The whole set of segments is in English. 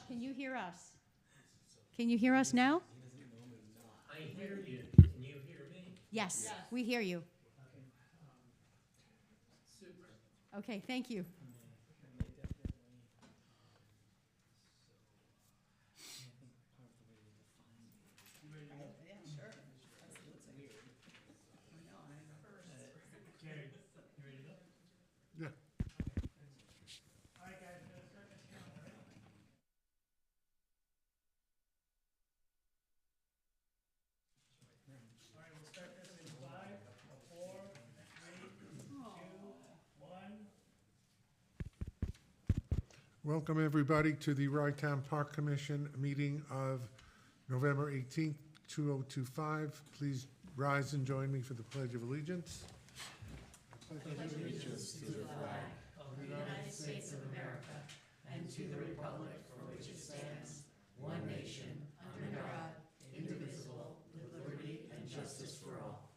can you hear us? Can you hear us now? I hear you. Can you hear me? Yes, we hear you. Super. Okay, thank you. Yeah. All right, guys, we're gonna start this count, all right? All right, we'll start this in 5, 4, 3, 2, 1. Welcome, everybody, to the Rye Park Commission meeting of November 18th, 2025. Please rise and join me for the Pledge of Allegiance. Allegiance to the flag of the United States of America and to the republic for which it stands, one nation, under God, indivisible, with liberty and justice for all.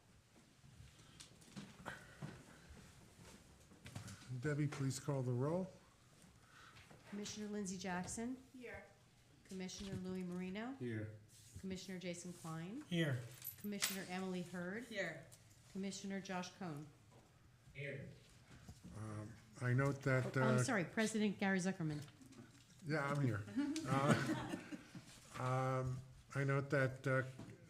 Debbie, please call the roll. Commissioner Lindsay Jackson. Here. Commissioner Louis Marino. Here. Commissioner Jason Klein. Here. Commissioner Emily Hurd. Here. Commissioner Josh Cohn. Here. I note that. Oh, I'm sorry, President Gary Zuckerman. Yeah, I'm here. I note that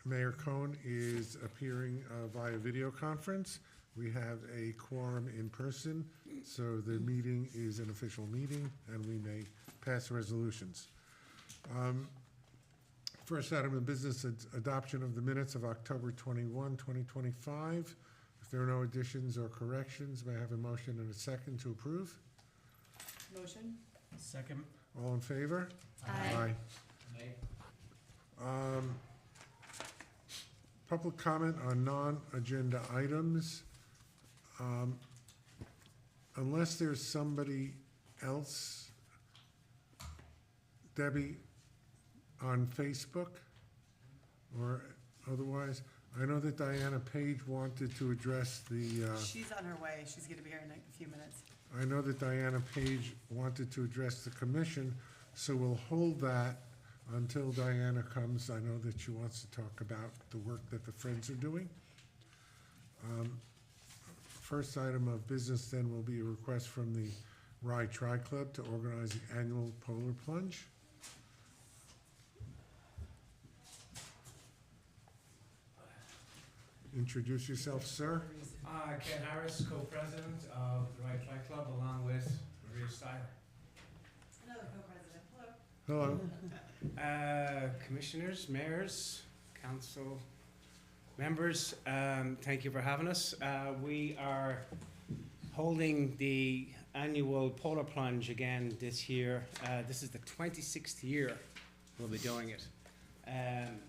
Mayor Cohn is appearing via video conference. We have a quorum in person, so the meeting is an official meeting, and we may pass resolutions. First item of business, adoption of the minutes of October 21, 2025. If there are no additions or corrections, may I have a motion and a second to approve? Motion? Second. All in favor? Aye. Public comment on non-agenda items. Unless there's somebody else, Debbie, on Facebook or otherwise, I know that Diana Page wanted to address the, She's on her way. She's going to be here in a few minutes. I know that Diana Page wanted to address the commission, so we'll hold that until Diana comes. I know that she wants to talk about the work that the Friends are doing. First item of business then will be a request from the Rye Tri Club to organize the Annual Polar Plunge. Introduce yourself, sir. Ken Harris, co-president of the Rye Tri Club, along with Maria Styler. Another co-president. Hello. Commissioners, mayors, council members, thank you for having us. We are holding the annual Polar Plunge again this year. This is the 26th year we'll be doing it.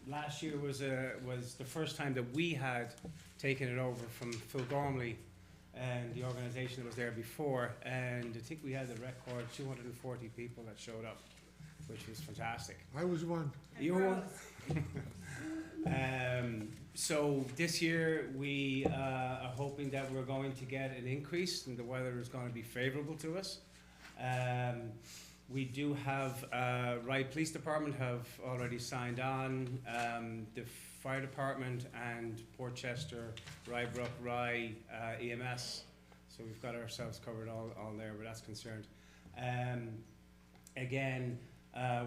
Last year was the first time that we had taken it over from Phil Gormley and the organisation that was there before, and I think we had the record 240 people that showed up, which was fantastic. I was one. You were one? So this year we are hoping that we're going to get an increase and the weather is going to be favourable to us. We do have, Rye Police Department have already signed on, the Fire Department and Portchester, Ryebrook, Rye, EMS. So we've got ourselves covered all there where that's concerned. Again,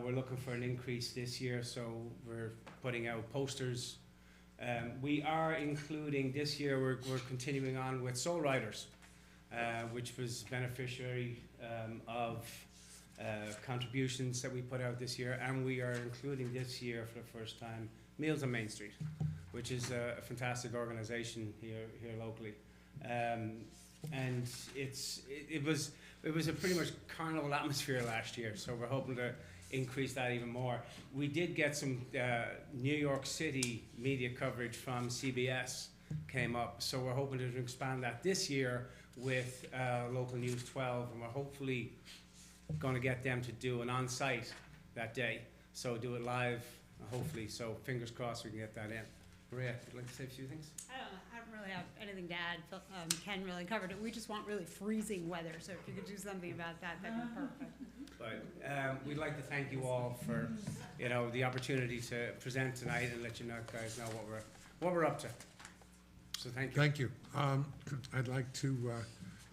we're looking for an increase this year, so we're putting out posters. We are including, this year we're continuing on with Soul Riders, which was beneficiary of contributions that we put out this year, and we are including this year for the first time Meals on Main Street, which is a fantastic organisation here locally, and it was a pretty much carnival atmosphere last year, so we're hoping to increase that even more. We did get some New York City media coverage from CBS came up, so we're hoping to expand that this year with local News 12, and we're hopefully going to get them to do an on-site that day, so do it live, hopefully, so fingers crossed we can get that in. Maria, would you like to say a few things? I don't really have anything to add. Ken really covered it. We just want really freezing weather, so if you could do something about that, that'd be perfect. But we'd like to thank you all for, you know, the opportunity to present tonight and let you guys know what we're up to. So thank you. Thank you. I'd like to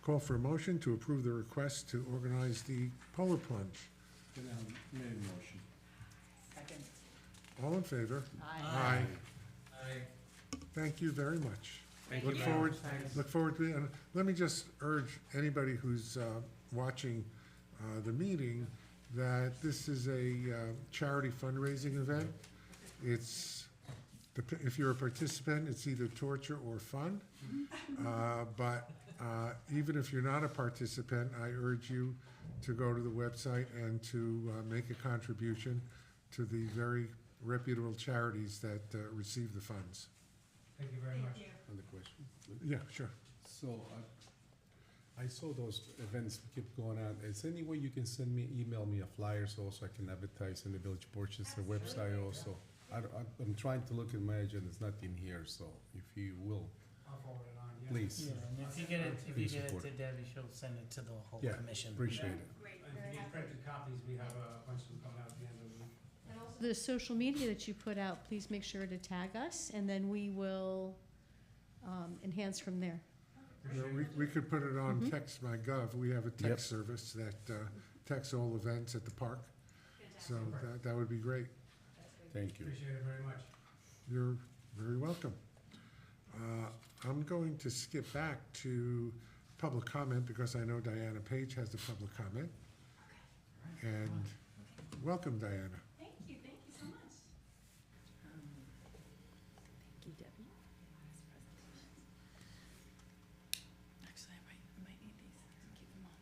call for a motion to approve the request to organize the Polar Plunge. Made a motion. Second. All in favor? Aye. Thank you very much. Thank Look you. forward, Thanks. look forward to it. And let me just urge anybody who's watching the meeting that this is a charity fundraising event. It's, if you're a participant, it's either torture or fun. But even if you're not a participant, I urge you to go to the website and to make a contribution to the very reputable charities that receive the funds. Thank you very much. Another question. Yeah, sure. So, I saw those events keep going on. Is there any way you can email me a flyer so also I can advertise in the Village of Portchester website also? I'm trying to look at my agenda, it's not in here, so if you will, I'll forward it on, yeah. please, Yeah, and if you get it, Please support to Debbie, she'll send it to the whole Yeah, commission. appreciate it. And if you need printed copies, we have a bunch of them coming out at the end of the week. And also the social media that you put out, please make sure to tag us, and then we will enhance from there. You know, we could put it on Mhm. text.my.gov. We have a text service that texts all events at the park. So that would be great. Thank you. Appreciate it very much. You're very welcome. I'm going to skip back to public comment because I know Diana Page has the public comment. And welcome, Diana. Thank you so much. Thank you, Debbie. Actually, I might need these, keep them on.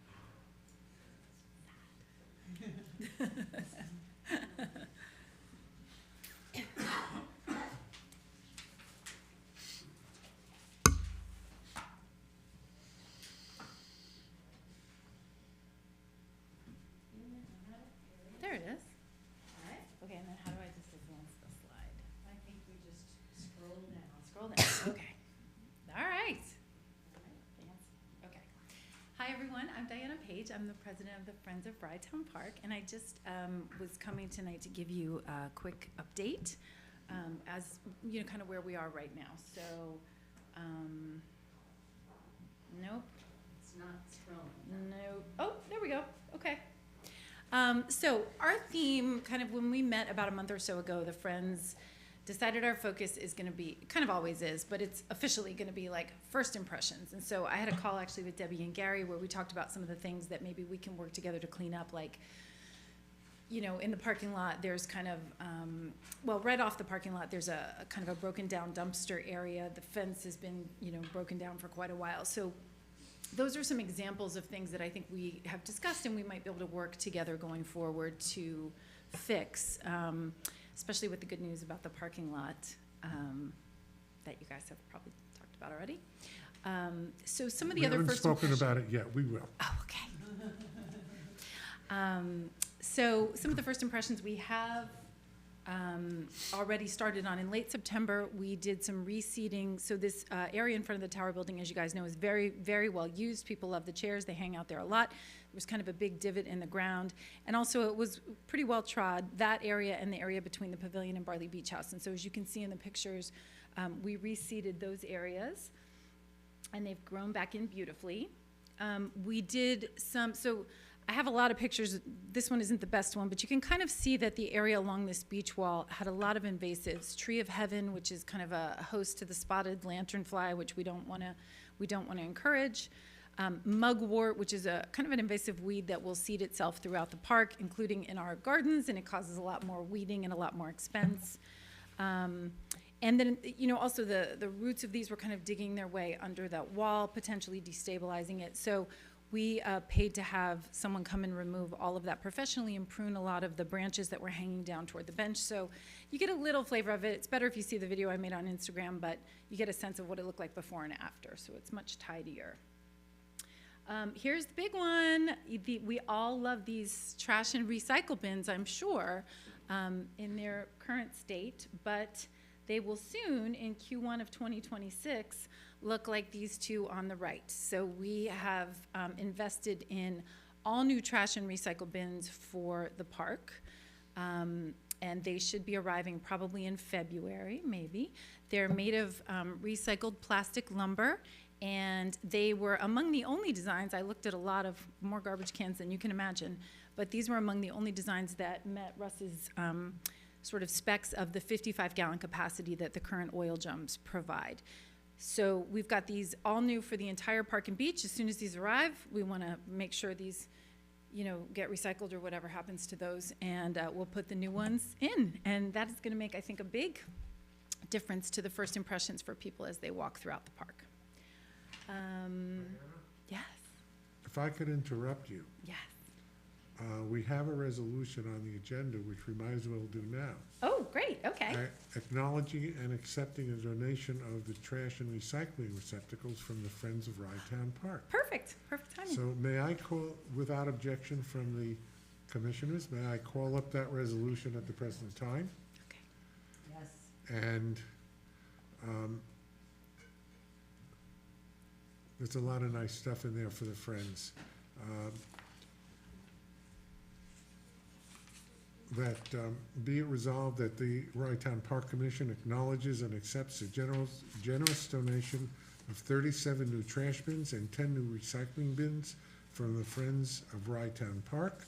There it is. Okay, and then how do I just advance the slide? I think we just scroll down. Scroll down, okay. All right. Advance. Okay. Hi, everyone. I'm Diana Page. I'm the president of the Friends of Rye Park, and I just was coming tonight to give you a quick update as, you know, kind of where we are right now. So, nope. It's not scrolling. No. Oh, there we go. Okay. So our theme, kind of when we met about a month or so ago, the Friends decided our focus is going to be, kind of always is, but it's officially going to be like first impressions. And so I had a call actually with Debbie and Gary where we talked about some of the things that maybe we can work together to clean up, like, you know, in the parking lot, there's kind of, well, right off the parking lot, there's a kind of a broken down dumpster area. The fence has been, you know, broken down for quite a while. So those are some examples of things that I think we have discussed and we might be able to work together going forward to fix, especially with the good news about the parking lot that you guys have probably talked about already. So some of the We other haven't first spoken about it yet. We will. Oh, okay. So some of the first impressions we have already started on. In late September, we did some reseating. So this area in front of the Tower building, as you guys know, is very, very well used. People love the chairs. They hang out there a lot. There was kind of a big divot in the ground. And also it was pretty well trod, that area and the area between the pavilion and Barley Beach House. And so as you can see in the pictures, we reseeded those areas and they've grown back in beautifully. We did some, so I have a lot of pictures. This one isn't the best one, but you can kind of see that the area along this beach wall had a lot of invasives. Tree of Heaven, which is kind of a host to the spotted lanternfly, which we don't want to encourage. Mugwort, which is a kind of an invasive weed that will seed itself throughout the park, including in our gardens, and it causes a lot more weeding and a lot more expense. And then, you know, also the roots of these were kind of digging their way under that wall, potentially destabilizing it. So we paid to have someone come and remove all of that professionally and prune a lot of the branches that were hanging down toward the bench. So you get a little flavor of it. It's better if you see the video I made on Instagram, but you get a sense of what it looked like before and after. So it's much tidier. Here's the big one. We all love these trash and recycle bins, I'm sure, in their current state, but they will soon, in Q1 of 2026, look like these two on the right. So we have invested in all new trash and recycle bins for the park. And they should be arriving probably in February, maybe. They're made of recycled plastic lumber, and they were among the only designs. I looked at a lot of more garbage cans than you can imagine, but these were among the only designs that met Russ's sort of specs of the 55-gallon capacity that the current oil jumps provide. So we've got these all new for the entire park and beach. As soon as these arrive, we want to make sure these, you know, get recycled or whatever happens to those, and we'll put the new ones in. And that is going to make, I think, a big difference to the first impressions for people as they walk throughout the park. Yes, If I could interrupt you, yes. we have a resolution on the agenda, which we might as well do now. Oh, great, okay. Acknowledging and accepting a donation of the trash and recycling receptacles from the Friends of Rye Town Park. Perfect timing. So may I call, without objection from the commissioners, may I call up that resolution at the present time? Okay. Yes. And there's a lot of nice stuff in there for the Friends. That be it resolved that the Rye Town Park Commission acknowledges and accepts a generous donation of 37 new trash bins and 10 new recycling bins from the Friends of Rye Town Park,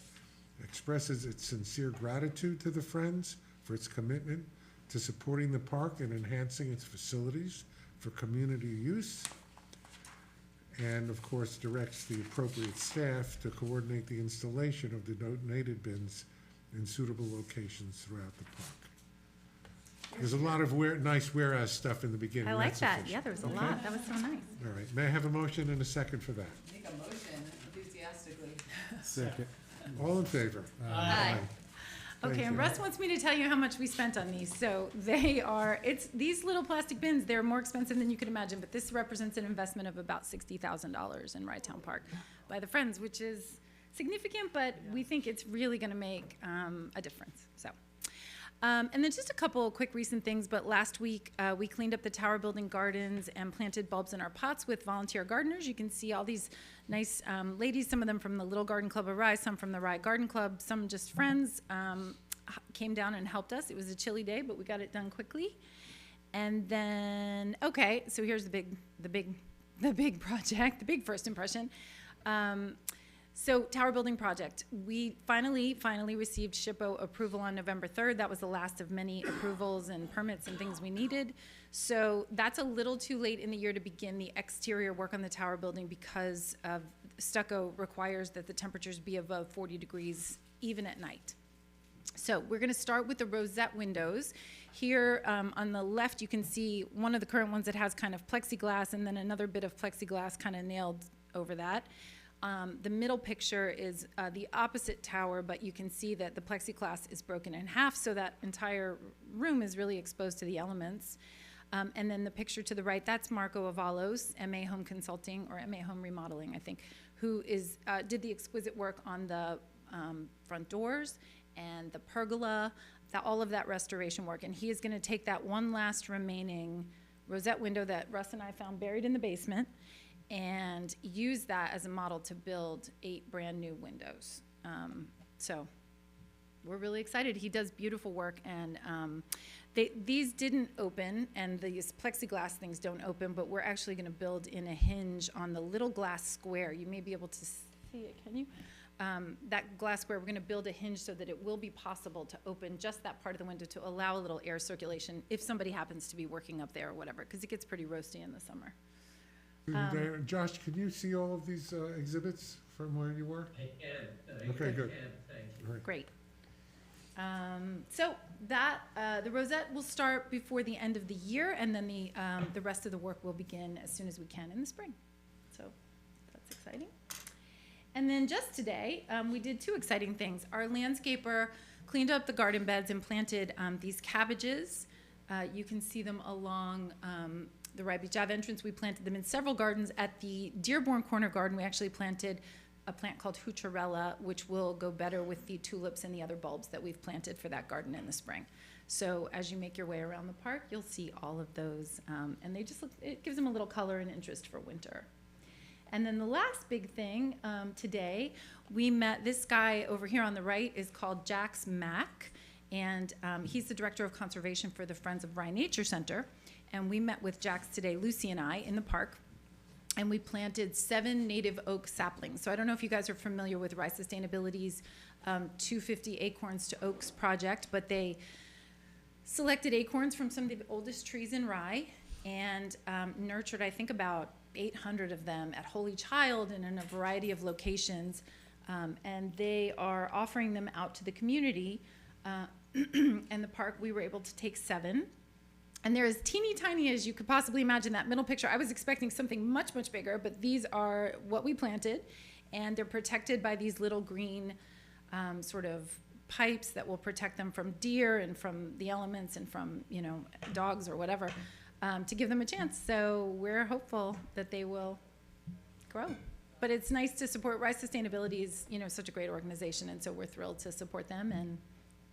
expresses its sincere gratitude to the Friends for its commitment to supporting the park and enhancing its facilities for community use, and of course directs the appropriate staff to coordinate the installation of the donated bins in suitable locations throughout the park. There's a lot of nice whereas stuff in the beginning. I like That's that. official. Yeah, there was a Okay? lot. That was so nice. All right, may I have a motion and a second for that? Make a motion enthusiastically. Second. All in favor? Aye. Thank Okay, and you. Russ wants me to tell you how much we spent on these. So they are, these little plastic bins, they're more expensive than you could imagine, but this represents an investment of about $60,000 in Rye Town Park by the Friends, which is significant, but we think it's really going to make a difference. So, and then just a couple quick recent things. But last week we cleaned up the tower building gardens and planted bulbs in our pots with volunteer gardeners. You can see all these nice ladies, some of them from the Little Garden Club of Rye, some from the Rye Garden Club, some just friends, came down and helped us. It was a chilly day, but we got it done quickly. And then, okay, so here's the big project, the big first impression. So tower building project, we finally received SHPO approval on November 3rd. That was the last of many approvals and permits and things we needed. So that's a little too late in the year to begin the exterior work on the tower building because of stucco requires that the temperatures be above 40 degrees even at night. So we're going to start with the rosette windows. Here on the left, you can see one of the current ones that has kind of plexiglass and then another bit of plexiglass kind of nailed over that. The middle picture is the opposite tower, but you can see that the plexiglass is broken in half, so that entire room is really exposed to the elements. And then the picture to the right, that's Marco Avalos, MA Home Consulting, or MA Home Remodeling, I think, who did the exquisite work on the front doors and the pergola, all of that restoration work. And he is going to take that one last remaining rosette window that Russ and I found buried in the basement and use that as a model to build 8 brand new windows. So we're really excited. He does beautiful work, and these didn't open, and these plexiglass things don't open, but we're actually gonna build in a hinge on the little glass square. You may be able to see it, can you? That glass square, we're gonna build a hinge so that it will be possible to open just that part of the window to allow a little air circulation if somebody happens to be working up there or whatever, because it gets pretty roasty in the summer. Josh, can you see all of these exhibits from where you were? I can. Okay, good. Thank you. All right. Great. So that the rosette will start before the end of the year, and then the rest of the work will begin as soon as we can in the spring. So that's exciting. And then just today, we did 2 exciting things. Our landscaper cleaned up the garden beds and planted these cabbages. You can see them along the Rye Beach Ave entrance. We planted them in several gardens. At the Dearborn Corner Garden, we actually planted a plant called Hucharella, which will go better with the tulips and the other bulbs that we've planted for that garden in the spring. So as you make your way around the park, you'll see all of those, and they just look, it gives them a little color and interest for winter. And then the last big thing today, we met this guy over here on the right is called Jax Mack, and he's the director of conservation for the Friends of Rye Nature Center. And we met with Jax today, Lucy and I, in the park, and we planted 7 native oak saplings. So I don't know if you guys are familiar with Rye Sustainability's 250 Acorns to Oaks project, but they selected acorns from some of the oldest trees in Rye and nurtured, I think, about 800 of them at Holy Child and in a variety of locations. And they are offering them out to the community. And the park, we were able to take 7. And they're as teeny tiny as you could possibly imagine. That middle picture, I was expecting something much, much bigger, but these are what we planted. And they're protected by these little green sort of pipes that will protect them from deer and from the elements and from, you know, dogs or whatever, to give them a chance. So we're hopeful that they will grow. But it's nice to support. Rye Sustainability is, you know, such a great organization, and so we're thrilled to support them, and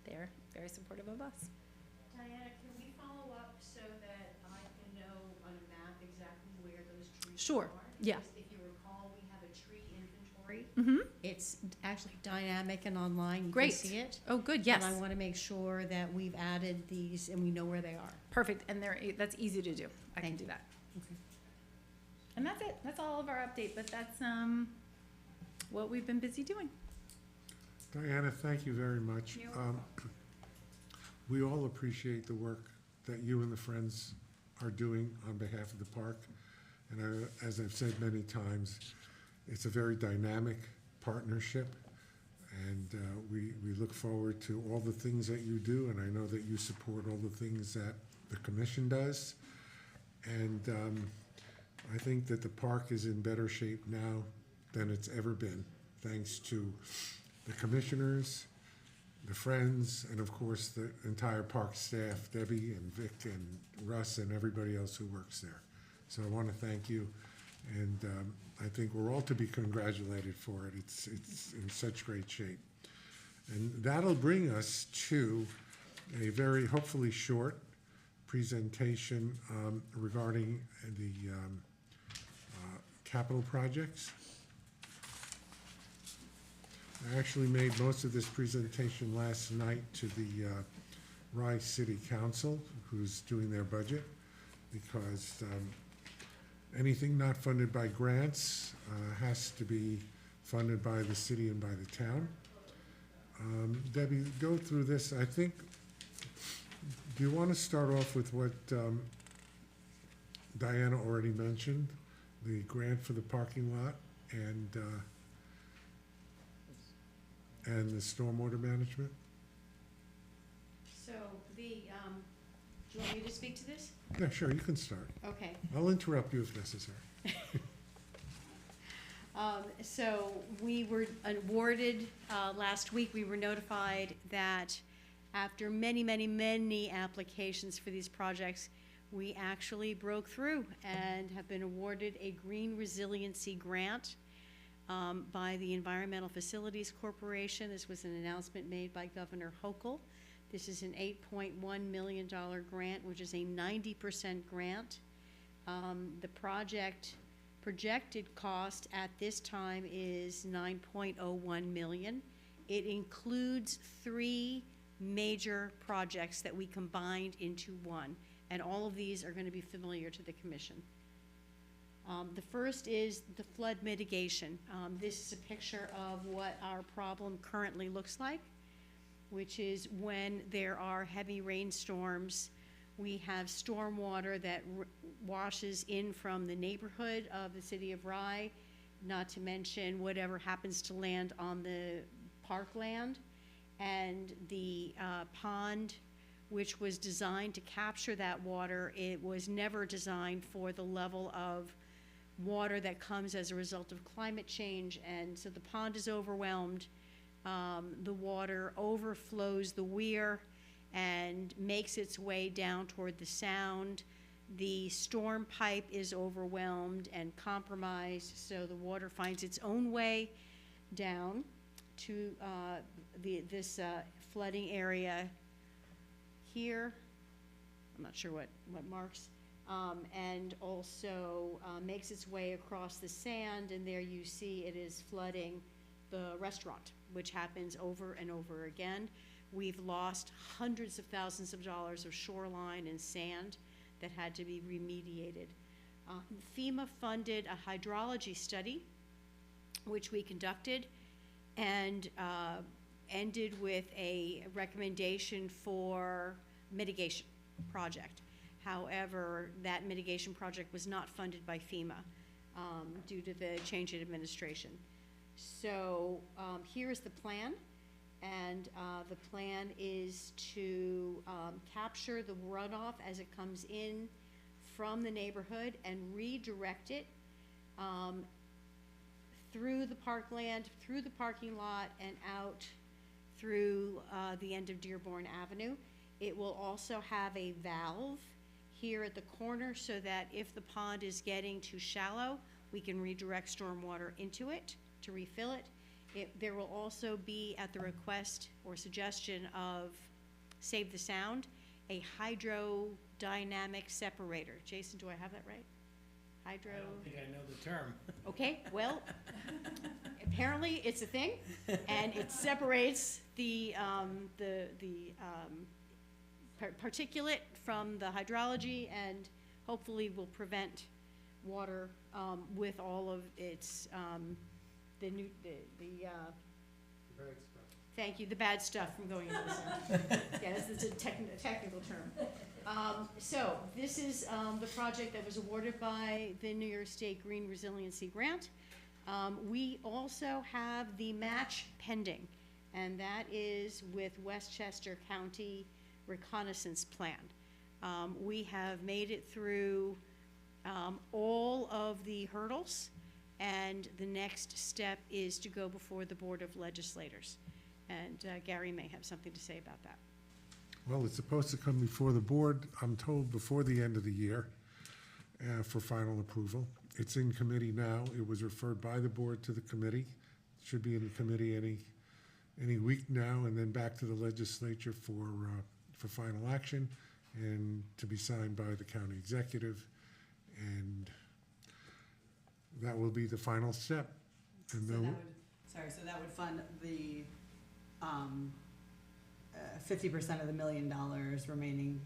they're very supportive of us. Diana, can we follow up so that I can know on a map exactly where those trees Sure, are? yeah. Because if you recall, we have a tree inventory. Mm-hmm. It's actually dynamic and online. You Great. can see it. Oh, good, yes. And I want to make sure that we've added these and we know where they are. Perfect, and that's easy to do. I can Thank do you. that. Okay. And that's it. That's all of our update, but that's what we've been busy doing. Diana, thank you very much. You're welcome. We all appreciate the work that you and the Friends are doing on behalf of the park. And as I've said many times, it's a very dynamic partnership. And we look forward to all the things that you do, and I know that you support all the things that the commission does. And I think that the park is in better shape now than it's ever been, thanks to the commissioners, the Friends, and of course the entire park staff, Debbie and Vic and Russ and everybody else who works there. So I want to thank you, and I think we're all to be congratulated for it. It's in such great shape. And that'll bring us to a very hopefully short presentation regarding the capital projects. I actually made most of this presentation last night to the Rye City Council, who's doing their budget, because anything not funded by grants has to be funded by the city and by the town. Debbie, go through this. I think, do you want to start off with what Diana already mentioned, the grant for the parking lot and the stormwater management? So do you want me to speak to this? Yeah, sure, you can start. Okay. I'll interrupt you if necessary. So we were awarded, last week, we were notified that after many, many, many applications for these projects, we actually broke through and have been awarded a green resiliency grant by the Environmental Facilities Corporation. This was an announcement made by Governor Hochul. This is an $8.1 million grant, which is a 90% grant. The projected cost at this time is $9.01 million. It includes 3 major projects that we combined into one, and all of these are going to be familiar to the commission. The first is the flood mitigation. This is a picture of what our problem currently looks like, which is when there are heavy rainstorms, we have stormwater that washes in from the neighborhood of the city of Rye, not to mention whatever happens to land on the parkland. And the pond, which was designed to capture that water, it was never designed for the level of water that comes as a result of climate change. And so the pond is overwhelmed. The water overflows the weir and makes its way down toward the sound. The storm pipe is overwhelmed and compromised, so the water finds its own way down to this flooding area here. I'm not sure what marks. and also makes its way across the sand, and there you see it is flooding the restaurant, which happens over and over again. We've lost hundreds of thousands of dollars of shoreline and sand that had to be remediated. FEMA funded a hydrology study, which we conducted, and ended with a recommendation for mitigation project. However, that mitigation project was not funded by FEMA due to the change in administration. So here is the plan, and the plan is to capture the runoff as it comes in from the neighborhood and redirect it through the parkland, through the parking lot, and out through the end of Dearborn Avenue. It will also have a valve here at the corner so that if the pond is getting too shallow, we can redirect stormwater into it to refill it. There will also be, at the request or suggestion of Save the Sound, a hydrodynamic separator. Jason, do I have that right? Hydro? I don't think I know the term. Okay, well, apparently it's a thing, and it separates the particulate from the hydrology, and hopefully will prevent water with all of its thank you, the bad stuff from going into the sound. Yeah, that's a technical term. So this is the project that was awarded by the New York State Green Resiliency Grant. We also have the match pending, and that is with Westchester County Reconnaissance Plan. We have made it through all of the hurdles, and the next step is to go before the Board of Legislators. And Gary may have something to say about that. Well, it's supposed to come before the board, I'm told, before the end of the year for final approval. It's in committee now. It was referred by the board to the committee. It should be in the committee any week now, and then back to the legislature for final action and to be signed by the county executive. And that will be the final step. And So then- that would, so that would fund the 50% of the $1 million remaining,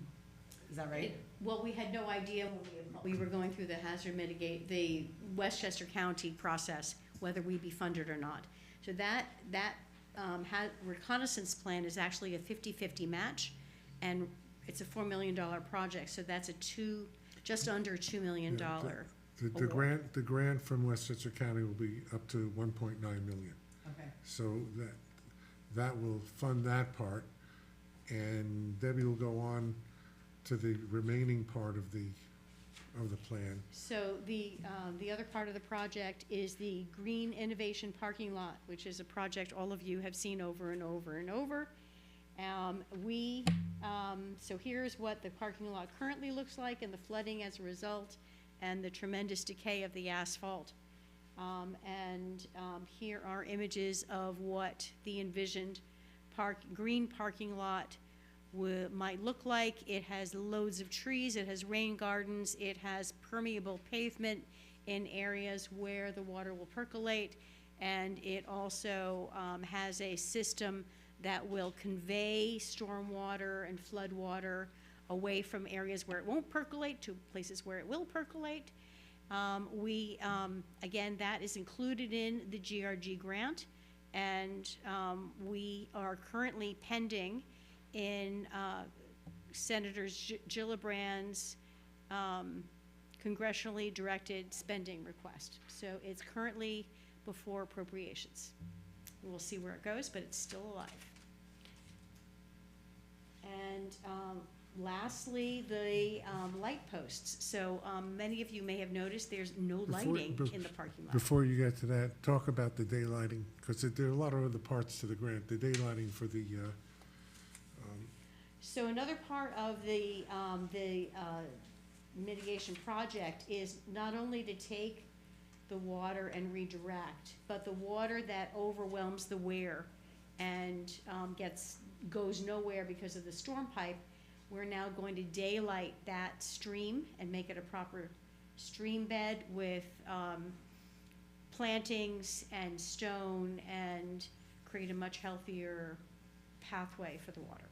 is that right? Well, we had no idea when we were going through the the Westchester County process, whether we'd be funded or not. So that reconnaissance plan is actually a 50-50 match, and it's a $4 million project, so that's just under $2 million. The grant from Westchester County will be up to 1.9 million. Okay. So that will fund that part, and Debbie will go on to the remaining part of the plan. So the other part of the project is the Green Innovation Parking Lot, which is a project all of you have seen over and over and over. So here's what the parking lot currently looks like, and the flooding as a result, and the tremendous decay of the asphalt. Here are images of what the envisioned green parking lot might look like. It has loads of trees, it has rain gardens, it has permeable pavement in areas where the water will percolate, and it also has a system that will convey stormwater and flood water away from areas where it won't percolate to places where it will percolate. Again, that is included in the GRG grant, and we are currently pending in Senator Gillibrand's congressionally directed spending request. So it's currently before appropriations. We'll see where it goes, but it's still alive. And lastly, the light posts. So many of you may have noticed there's no lighting in the parking lot. Before you get to that, talk about the daylighting, because there are a lot of other parts to the grant. The daylighting for the So another part of the mitigation project is not only to take the water and redirect, but the water that overwhelms the weir and goes nowhere because of the storm pipe, We're now going to daylight that stream and make it a proper stream bed with plantings and stone and create a much healthier pathway for the water.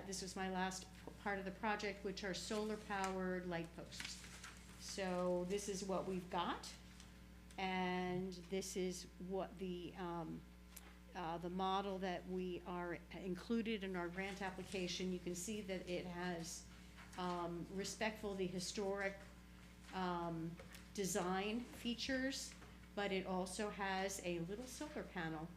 This was my last part of the project, which are solar-powered light posts. So this is what we've got, and this is what the model that we are included in our grant application. You can see that it has respectful of the historic design features, but it also has a little solar panel.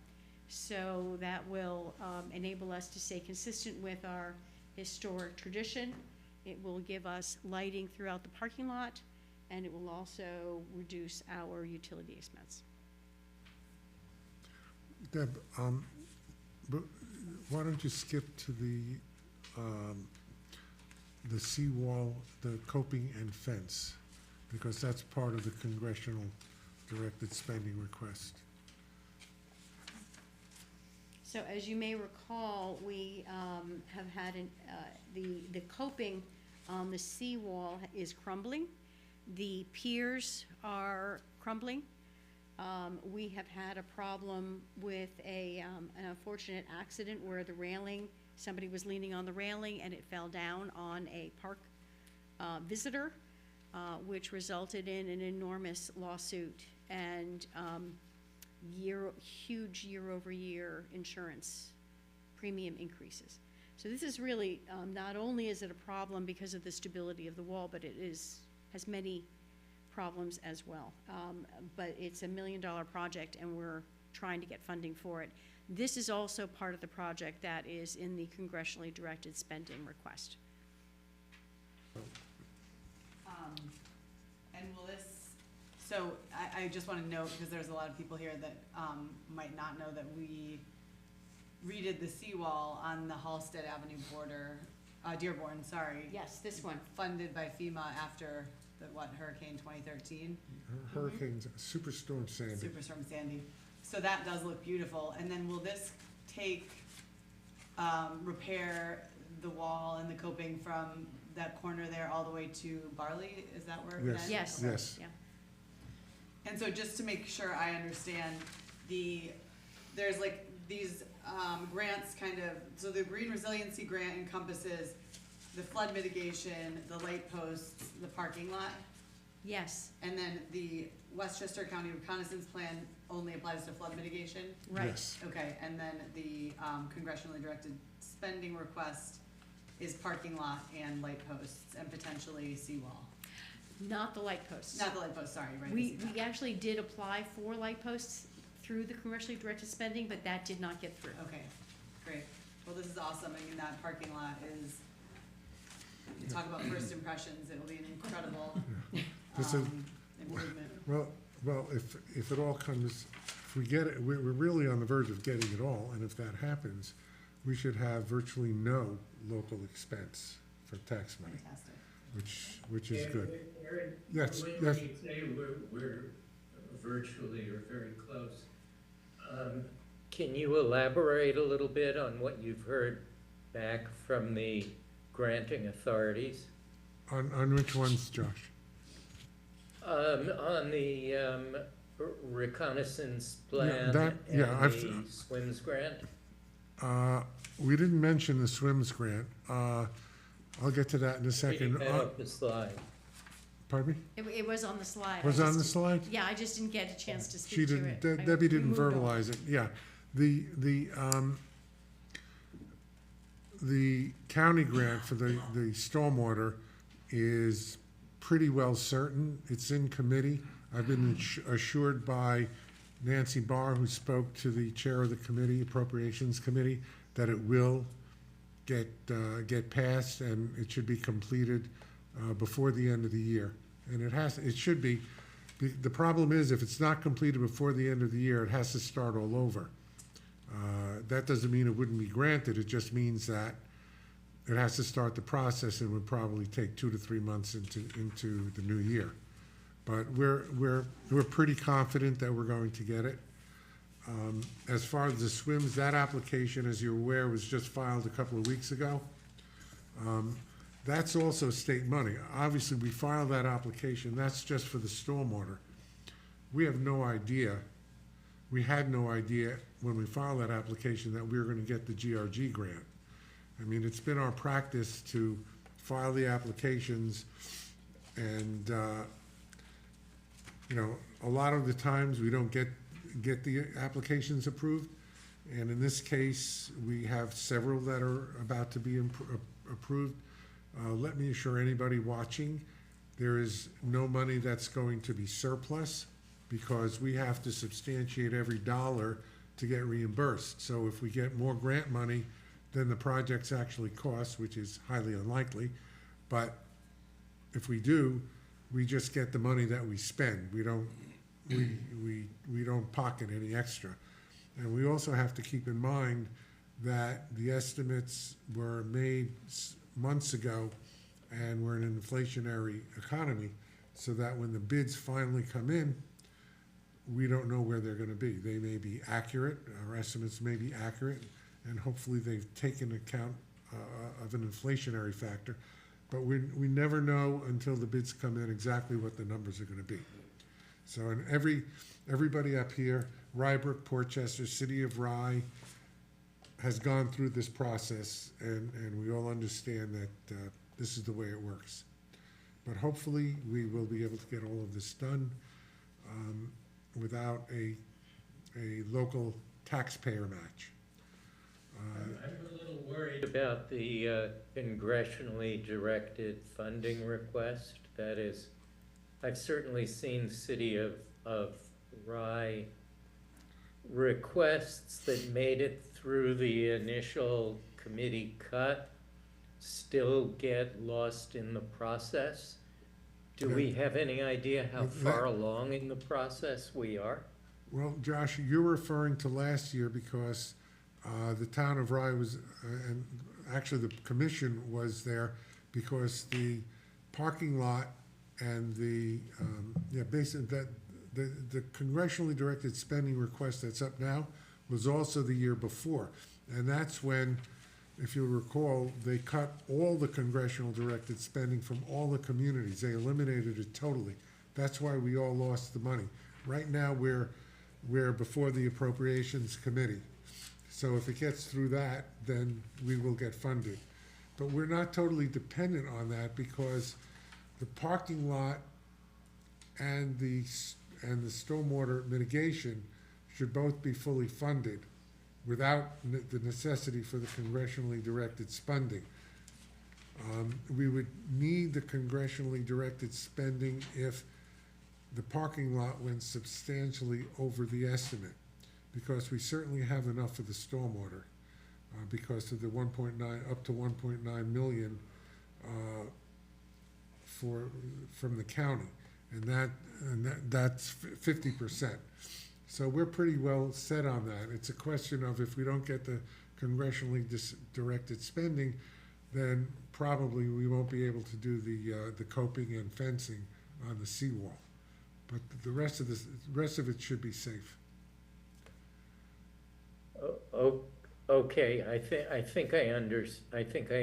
So that will enable us to stay consistent with our historic tradition. It will give us lighting throughout the parking lot, and it will also reduce our utility expense. Deb, but why don't you skip to the seawall, the coping and fence? Because that's part of the congressional directed spending request. So as you may recall, we have had the coping on the seawall is crumbling. The piers are crumbling. We have had a problem with an unfortunate accident where the railing, somebody was leaning on the railing and it fell down on a park visitor, which resulted in an enormous lawsuit and huge year-over-year insurance premium increases. So this is really, not only is it a problem because of the stability of the wall, but it has many problems as well. But it's $1 million project and we're trying to get funding for it. This is also part of the project that is in the congressionally directed spending request. And will this, so I just want to note, because there's a lot of people here that might not know that we redid the seawall on the Halsted Avenue border, Dearborn, sorry. Yes, this one. Funded by FEMA after the, Hurricane 2013? Hurricanes, Superstorm Sandy. Superstorm Sandy. So that does look beautiful. And then will this take, repair the wall and the coping from that corner there all the way to Barley? Is that where? Yes. then? Yes. Okay. Yes. Yeah. And so just to make sure I understand, there's like these grants kind of, so the Green Resiliency Grant encompasses the flood mitigation, the light posts, the parking lot, Yes, and then the Westchester County Reconnaissance Plan only applies to flood mitigation? right. Yes. Okay, and then the congressionally directed spending request is parking lot and light posts and potentially seawall. Not the light posts. Not the light posts, sorry, right? the We seawall. actually did apply for light posts through the congressionally directed spending, but that did not get through. Okay, great. Well, this is awesome. I mean, that parking lot is, you talk about first impressions, it'll be an incredible This is- improvement. Well, if it all comes, if we get it, we're really on the verge of getting it all, and if that happens, we should have virtually no local expense for tax money, Fantastic. which is good. Aaron, Yes, when yes. you say we're virtually or very close, can you elaborate a little bit on what you've heard back from the granting authorities? On which ones, Josh? On the reconnaissance plan that- and yeah, I've- the SWIMS grant? We didn't mention the SWIMS grant. I'll get to that in a second. Reading that up the slide. Pardon me? It was on the slide. Was I it on the just- slide? Yeah, I just didn't get a chance to She speak to didn't, it. De- I- Debbie we didn't moved on. verbalize it, yeah. The county grant for the stormwater is pretty well certain. It's in committee. I've been assured by Nancy Barr, who spoke to the chair of the committee, Appropriations Committee, that it will get passed and it should be completed before the end of the year. And it should be. The problem is, if it's not completed before the end of the year, it has to start all over. That doesn't mean it wouldn't be granted, it just means that it has to start the process and would probably take 2 to 3 months into the new year. But we're pretty confident that we're going to get it. As far as the swims, that application, as you're aware, was just filed a couple of weeks ago. That's also state money. Obviously, we filed that application, that's just for the stormwater. We have no idea, we had no idea when we filed that application that we were gonna get the GRG grant. I mean, it's been our practice to file the applications and, you know, a lot of the times we don't get the applications approved. And in this case, we have several that are about to be approved. Let me assure anybody watching, there is no money that's going to be surplus because we have to substantiate every dollar to get reimbursed. So if we get more grant money than the projects actually cost, which is highly unlikely, but if we do, we just get the money that we spend. We don't pocket any extra. And we also have to keep in mind that the estimates were made months ago and we're in an inflationary economy, so that when the bids finally come in, we don't know where they're gonna be. They may be accurate, our estimates may be accurate, and hopefully they've taken account of an inflationary factor. But we never know until the bids come in exactly what the numbers are gonna be. So, and everybody up here, Rybrook, Portchester, City of Rye, has gone through this process, and we all understand that this is the way it works. But hopefully, we will be able to get all of this done without a local taxpayer match. I'm a little worried about the congressionally directed funding request. That is, I've certainly seen City of Rye requests that made it through the initial committee cut still get lost in the process. Do we have any idea how far along in the process we are? Well, Josh, you're referring to last year because the town of Rye was, and actually the commission was there because the parking lot and the, basically that, the congressionally directed spending request that's up now was also the year before. And that's when, if you recall, they cut all the congressional directed spending from all the communities. They eliminated it totally. That's why we all lost the money. Right now, we're before the Appropriations Committee. So if it gets through that, then we will get funded. But we're not totally dependent on that because the parking lot and the stormwater mitigation should both be fully funded without the necessity for the congressionally directed spending. We would need the congressionally directed spending if the parking lot went substantially over the estimate, because we certainly have enough of the stormwater because of the 1.9, up to 1.9 million from the county, and that's 50%. So we're pretty well set on that. It's a question of if we don't get the congressionally directed spending, then probably we won't be able to do the coping and fencing on the seawall. But the rest of it should be safe. Okay, I think I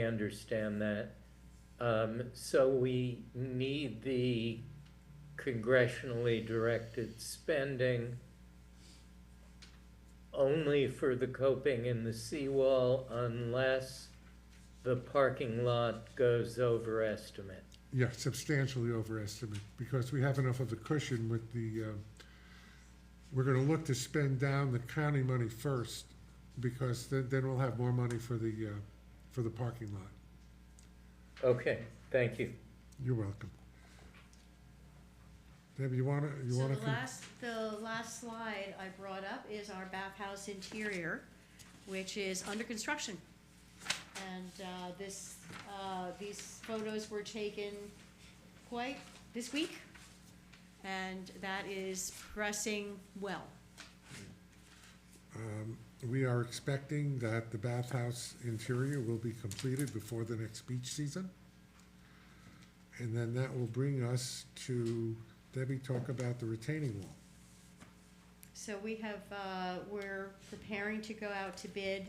understand that. So we need the congressionally directed spending only for the coping in the seawall unless the parking lot goes over estimate. Yeah, substantially over estimate, because we have enough of a cushion with the, we're gonna look to spend down the county money first, because then we'll have more money for the parking lot. Okay, thank you. You're welcome. Debbie, you wanna? So the last slide I brought up is our bathhouse interior, which is under construction. And these photos were taken quite this week, and that is progressing well. We are expecting that the bathhouse interior will be completed before the next beach season. And then that will bring us to, Debbie, talk about the retaining wall. So we have, we're preparing to go out to bid.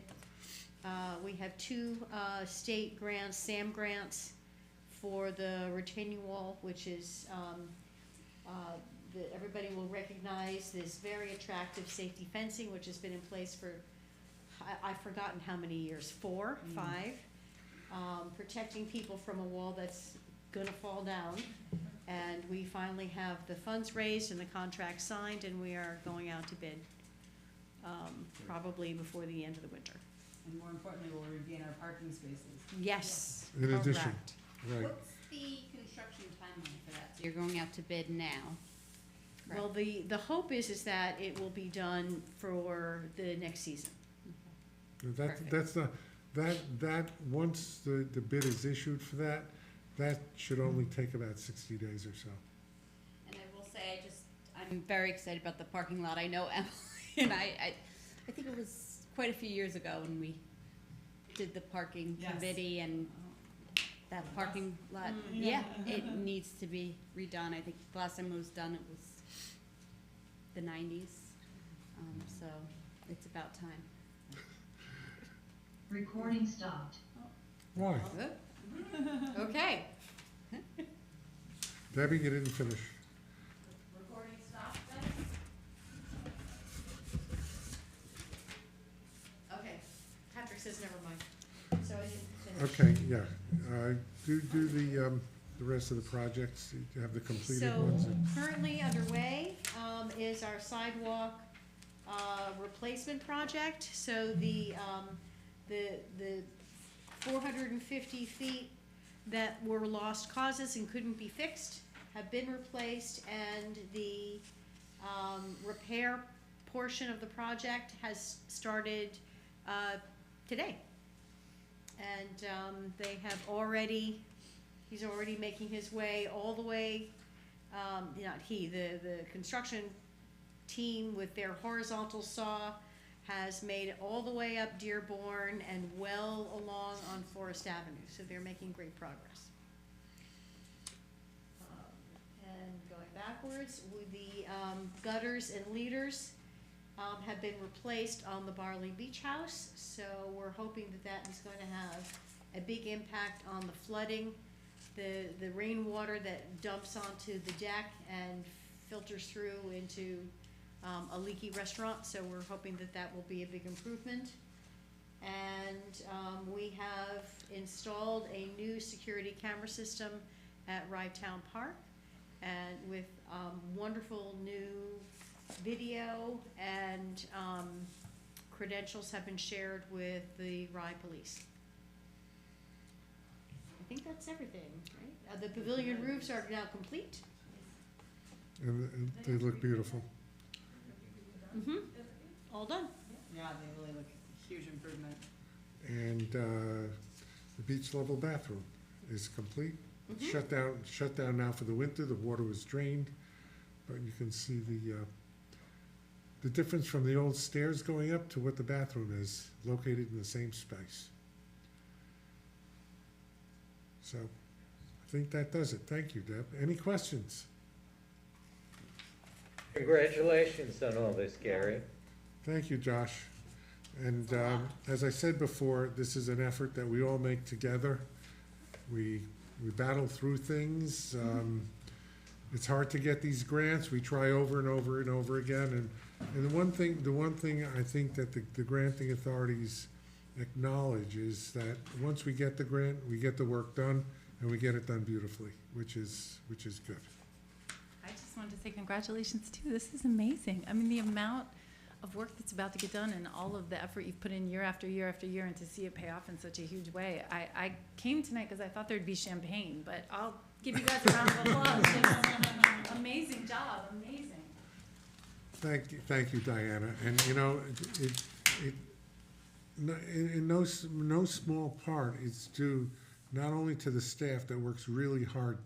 We have two state grants, SAM grants, for the retaining wall, which is, everybody will recognize this very attractive safety fencing, which has been in place for, I've forgotten how many years, 4, 5, protecting people from a wall that's gonna fall down. And we finally have the funds raised and the contract signed, and we are going out to bid, probably before the end of the winter. And more importantly, we'll regain our parking spaces. Yes, In addition, correct. right. What's the construction timeline for that? So you're going out to bid now? Well, the hope is that it will be done for the next season. That's not, that, once the bid is issued for that should only take about 60 days or so. And I will say, I'm very excited about the parking lot. I know Emily and I think it was quite a few years ago when we did the parking Yes. committee, and that parking lot, yeah, it needs to be redone. I think the last time it was done, it was the 90s. So it's about time. Recording stopped. Why? Okay. Debbie, you didn't finish. Recording stopped then? Okay. Patrick says never mind. So I didn't finish. Okay, yeah. Do the rest of the projects, you have the completed ones. So currently underway is our sidewalk replacement project. So the 450 feet that were lost causes and couldn't be fixed have been replaced, and the repair portion of the project has started today. And they have already, he's already making his way all the way, not he, the construction team with their horizontal saw has made it all the way up Dearborn and well along on Forest Avenue, so they're making great progress. And going backwards, with the gutters and leaders have been replaced on the Barley Beach House, so we're hoping that that is going to have a big impact on the flooding, the rainwater that dumps onto the deck and filters through into a leaky restaurant, so we're hoping that that will be a big improvement. And we have installed a new security camera system at Rye Park, and with wonderful new video, and credentials have been shared with the Rye Police. I think that's everything, right? The pavilion roofs are now complete. And they look beautiful. Mm-hmm. All done. Yeah, they really look huge improvement. And the beach level bathroom is complete. Mhm. Shut down now for the winter. The water was drained, but you can see the difference from the old stairs going up to what the bathroom is, located in the same space. So I think that does it. Thank you, Deb. Any questions? Congratulations on all this, Gary. Thank you, Josh. And as I said before, this is an effort that we all make together. We battle through things. It's hard to get these grants. We try over and over and over again. And the one thing I think that the granting authorities acknowledge is that once we get the grant, we get the work done, and we get it done beautifully, which is good. I just wanted to say congratulations too. This is amazing. I mean, the amount of work that's about to get done and all of the effort you've put in year after year after year, and to see it pay off in such a huge way. I came tonight because I thought there'd be champagne, but I'll give you guys a round of applause. Just amazing job, amazing. Thank you, Diana. And you know, in no small part, it's due not only to the staff that works really hard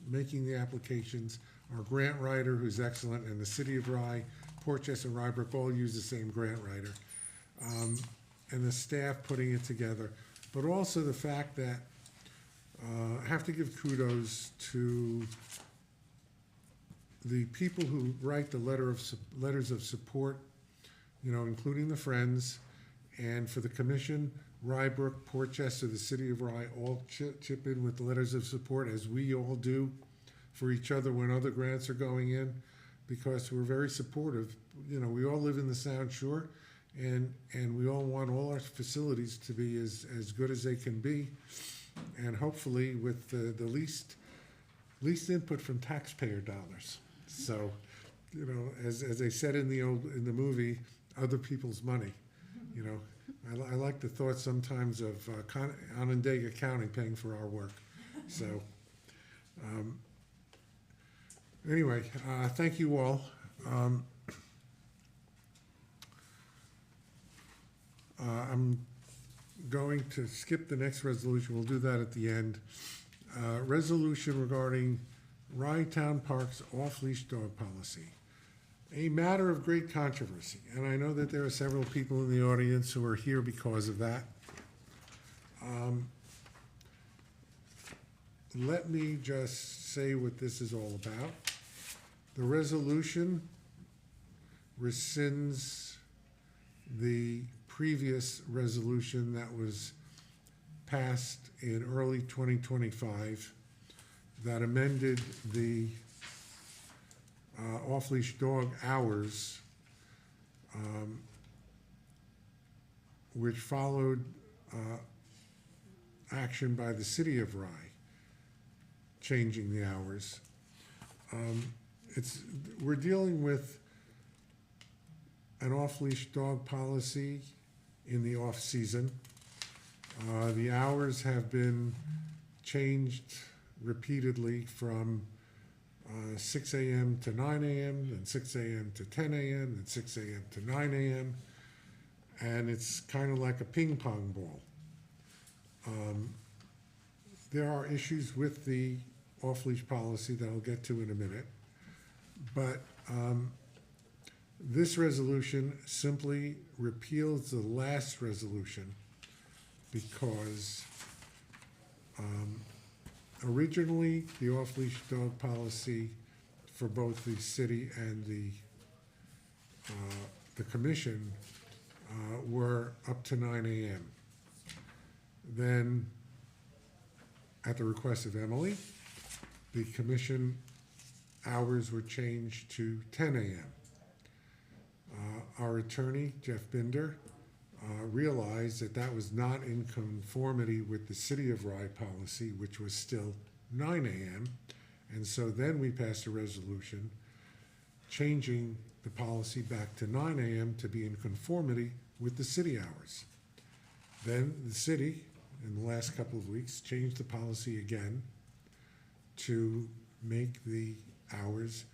making the applications, our grant writer who's excellent, and the city of Rye, Portchester and Rybrook all use the same grant writer, and the staff putting it together, but also the fact that I have to give kudos to the people who write the letters of support, you know, including the Friends, and for the commission, Rybrook, Portchester, the city of Rye, all chip in with the letters of support, as we all do for each other when other grants are going in, because we're very supportive. You know, we all live in the Sound Shore, and we all want all our facilities to be as good as they can be, and hopefully with the least input from taxpayer dollars. So, you know, as they said in the movie, other people's money. You know, I like the thought sometimes of Onondaga County paying for our work. So, anyway, thank you all. I'm going to skip the next resolution. We'll do that at the end. Resolution regarding Rye Town Park's off-leash dog policy. A matter of great controversy, and I know that there are several people in the audience who are here because of that. Let me just say what this is all about. The resolution rescinds the previous resolution that was passed in early 2025 that amended the off-leash dog hours, which followed action by the city of Rye, changing the hours. We're dealing with an off-leash dog policy in the off-season. The hours have been changed repeatedly from 6 a.m. to 9 a.m., then 6 a.m. to 10 a.m., then 6 a.m. to 9 a.m., and it's kind of like a ping pong ball. There are issues with the off-leash policy that I'll get to in a minute, but this resolution simply repeals the last resolution because originally the off-leash dog policy for both the city and the commission were up to 9 a.m. Then, at the request of Emily, the commission hours were changed to 10 a.m. Our attorney, Jeff Binder, realized that that was not in conformity with the City of Rye policy, which was still 9 a.m. And so then we passed a resolution changing the policy back to 9 a.m. to be in conformity with the city hours. Then the city, in the last couple of weeks, changed the policy again to make the hours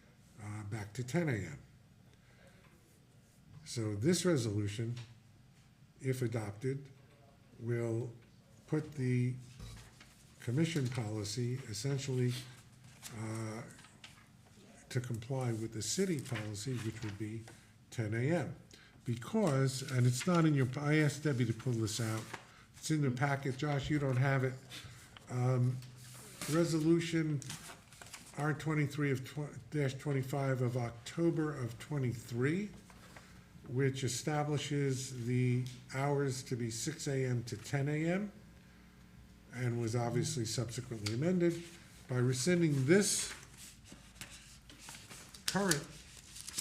back to 10 a.m. So this resolution, if adopted, will put the commission policy essentially to comply with the city policy, which would be 10 a.m. Because, and it's not in your, I asked Debbie to pull this out. It's in the packet. Josh, you don't have it. Resolution R23-25 of October of 23, which establishes the hours to be 6 a.m. to 10 a.m. and was obviously subsequently amended. By rescinding this current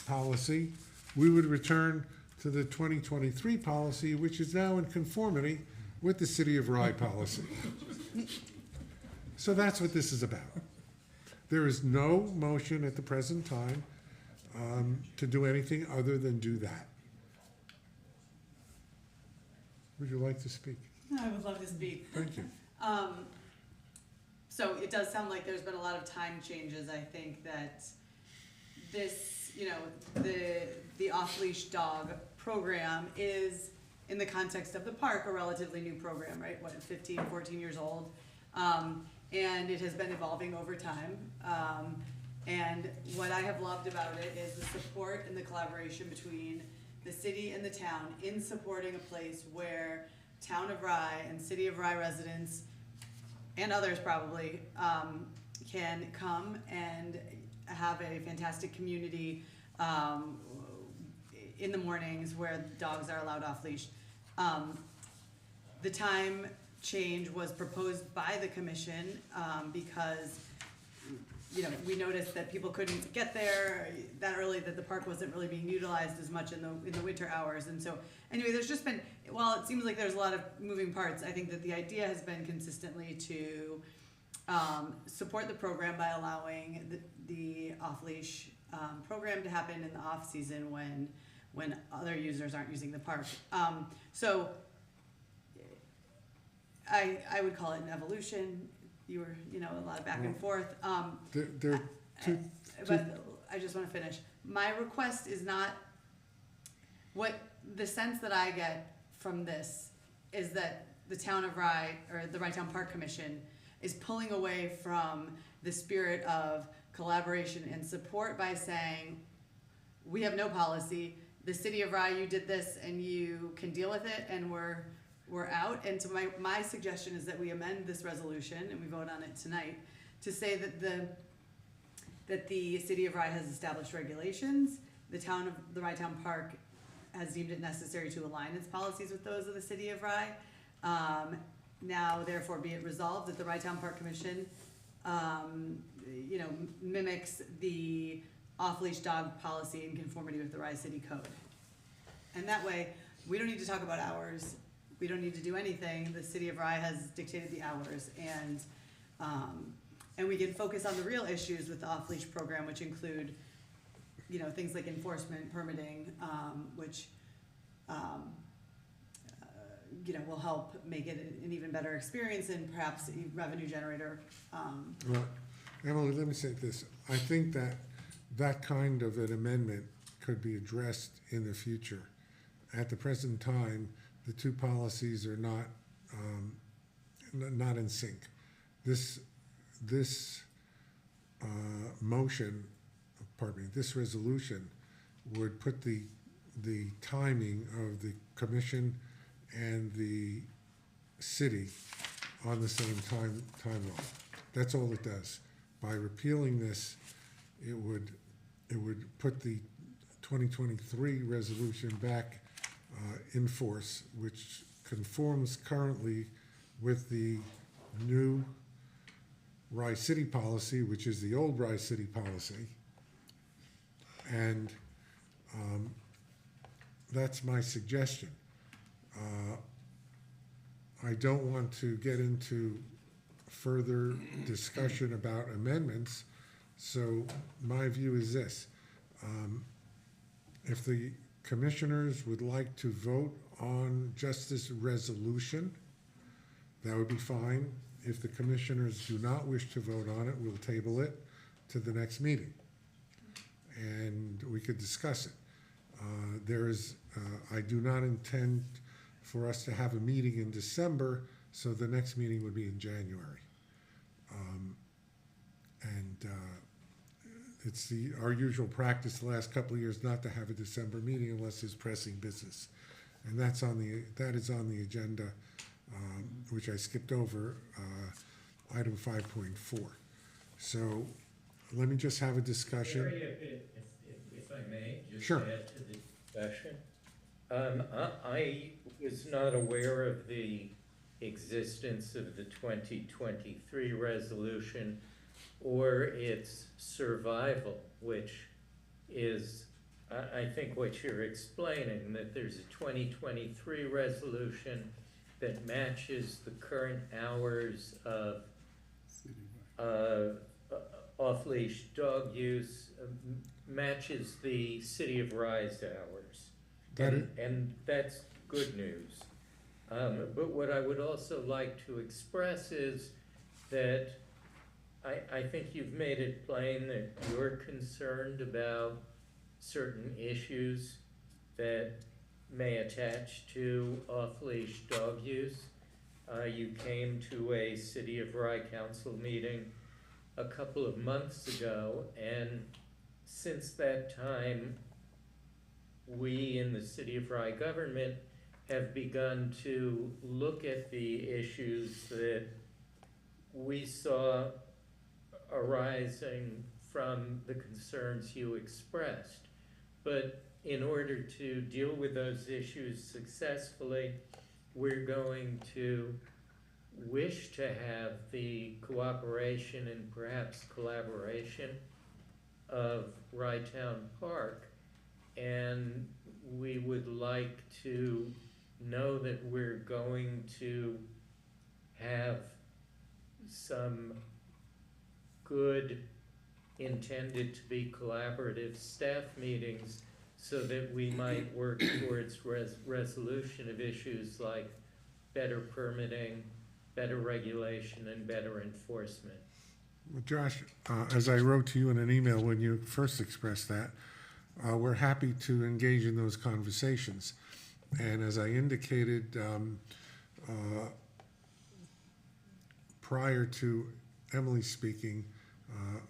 policy, we would return to the 2023 policy, which is now in conformity with the City of Rye policy. So that's what this is about. There is no motion at the present time to do anything other than do that. Would you like to speak? I would love to speak. Thank you. So it does sound like there's been a lot of time changes. I think that this, you know, the off-leash dog program is, in the context of the park, a relatively new program, right? What, 15, 14 years old? And it has been evolving over time. And what I have loved about it is the support and the collaboration between the city and the town in supporting a place where Town of Rye and City of Rye residents and others probably can come and have a fantastic community in the mornings where dogs are allowed off leash. The time change was proposed by the commission because, you know, we noticed that people couldn't get there that early, that the park wasn't really being utilized as much in the winter hours. And so, anyway, there's just been, while it seems like there's a lot of moving parts, I think that the idea has been consistently to support the program by allowing the off-leash program to happen in the off-season when other users aren't using the park. So I would call it an evolution. You were, you know, a lot of back and forth. There are two, But I just want to finish. My request is not, what the sense that I get from this is that the town of Rye, or the Rye Town Park Commission, is pulling away from the spirit of collaboration and support by saying, we have no policy, the city of Rye, you did this and you can deal with it, and we're out. And so my suggestion is that we amend this resolution, and we vote on it tonight, to say that the city of Rye has established regulations, the Rye Town Park has deemed it necessary to align its policies with those of the city of Rye. Now, therefore, be it resolved that the Rye Town Park Commission, you know, mimics the off-leash dog policy in conformity with the Rye City Code. And that way, we don't need to talk about hours. We don't need to do anything. The city of Rye has dictated the hours, and we can focus on the real issues with the off-leash program, which include, you know, things like enforcement, permitting, which, you know, will help make it an even better experience and perhaps a revenue generator. well, Emily, let me say this. I think that kind of an amendment could be addressed in the future. At the present time, the two policies are not in sync. This motion, pardon me, this resolution would put the timing of the commission and the city on the same timeline. That's all it does. By repealing this, it would put the 2023 resolution back in force, which conforms currently with the new Rye City policy, which is the old Rye City policy. And that's my suggestion. I don't want to get into further discussion about amendments, so my view is this. If the commissioners would like to vote on just this resolution, that would be fine. If the commissioners do not wish to vote on it, we'll table it to the next meeting, and we could discuss it. I do not intend for us to have a meeting in December, so the next meeting would be in January. It's our usual practice the last couple of years not to have a December meeting unless there's pressing business. And that is on the agenda, which I skipped over, item 5.4. So let me just have a discussion. Gary, if I may, just Sure. add to the discussion. I was not aware of the existence of the 2023 resolution or its survival, which is, I think, what you're explaining, that there's a 2023 resolution that matches the current hours of off-leash dog use, matches the City of Rye's hours. And that's good news. But what I would also like to express is that I think you've made it plain that you're concerned about certain issues that may attach to off-leash dog use. You came to a City of Rye Council meeting a couple of months ago, and since that time, we in the City of Rye government have begun to look at the issues that we saw arising from the concerns you expressed. But in order to deal with those issues successfully, we're going to wish to have the cooperation and perhaps collaboration of Rye Park, and we would like to know that we're going to have some good, intended to be collaborative staff meetings so that we might work towards resolution of issues like better permitting, better regulation, and better enforcement. Well, Josh, as I wrote to you in an email when you first expressed that, we're happy to engage in those conversations. And as I indicated prior to Emily speaking,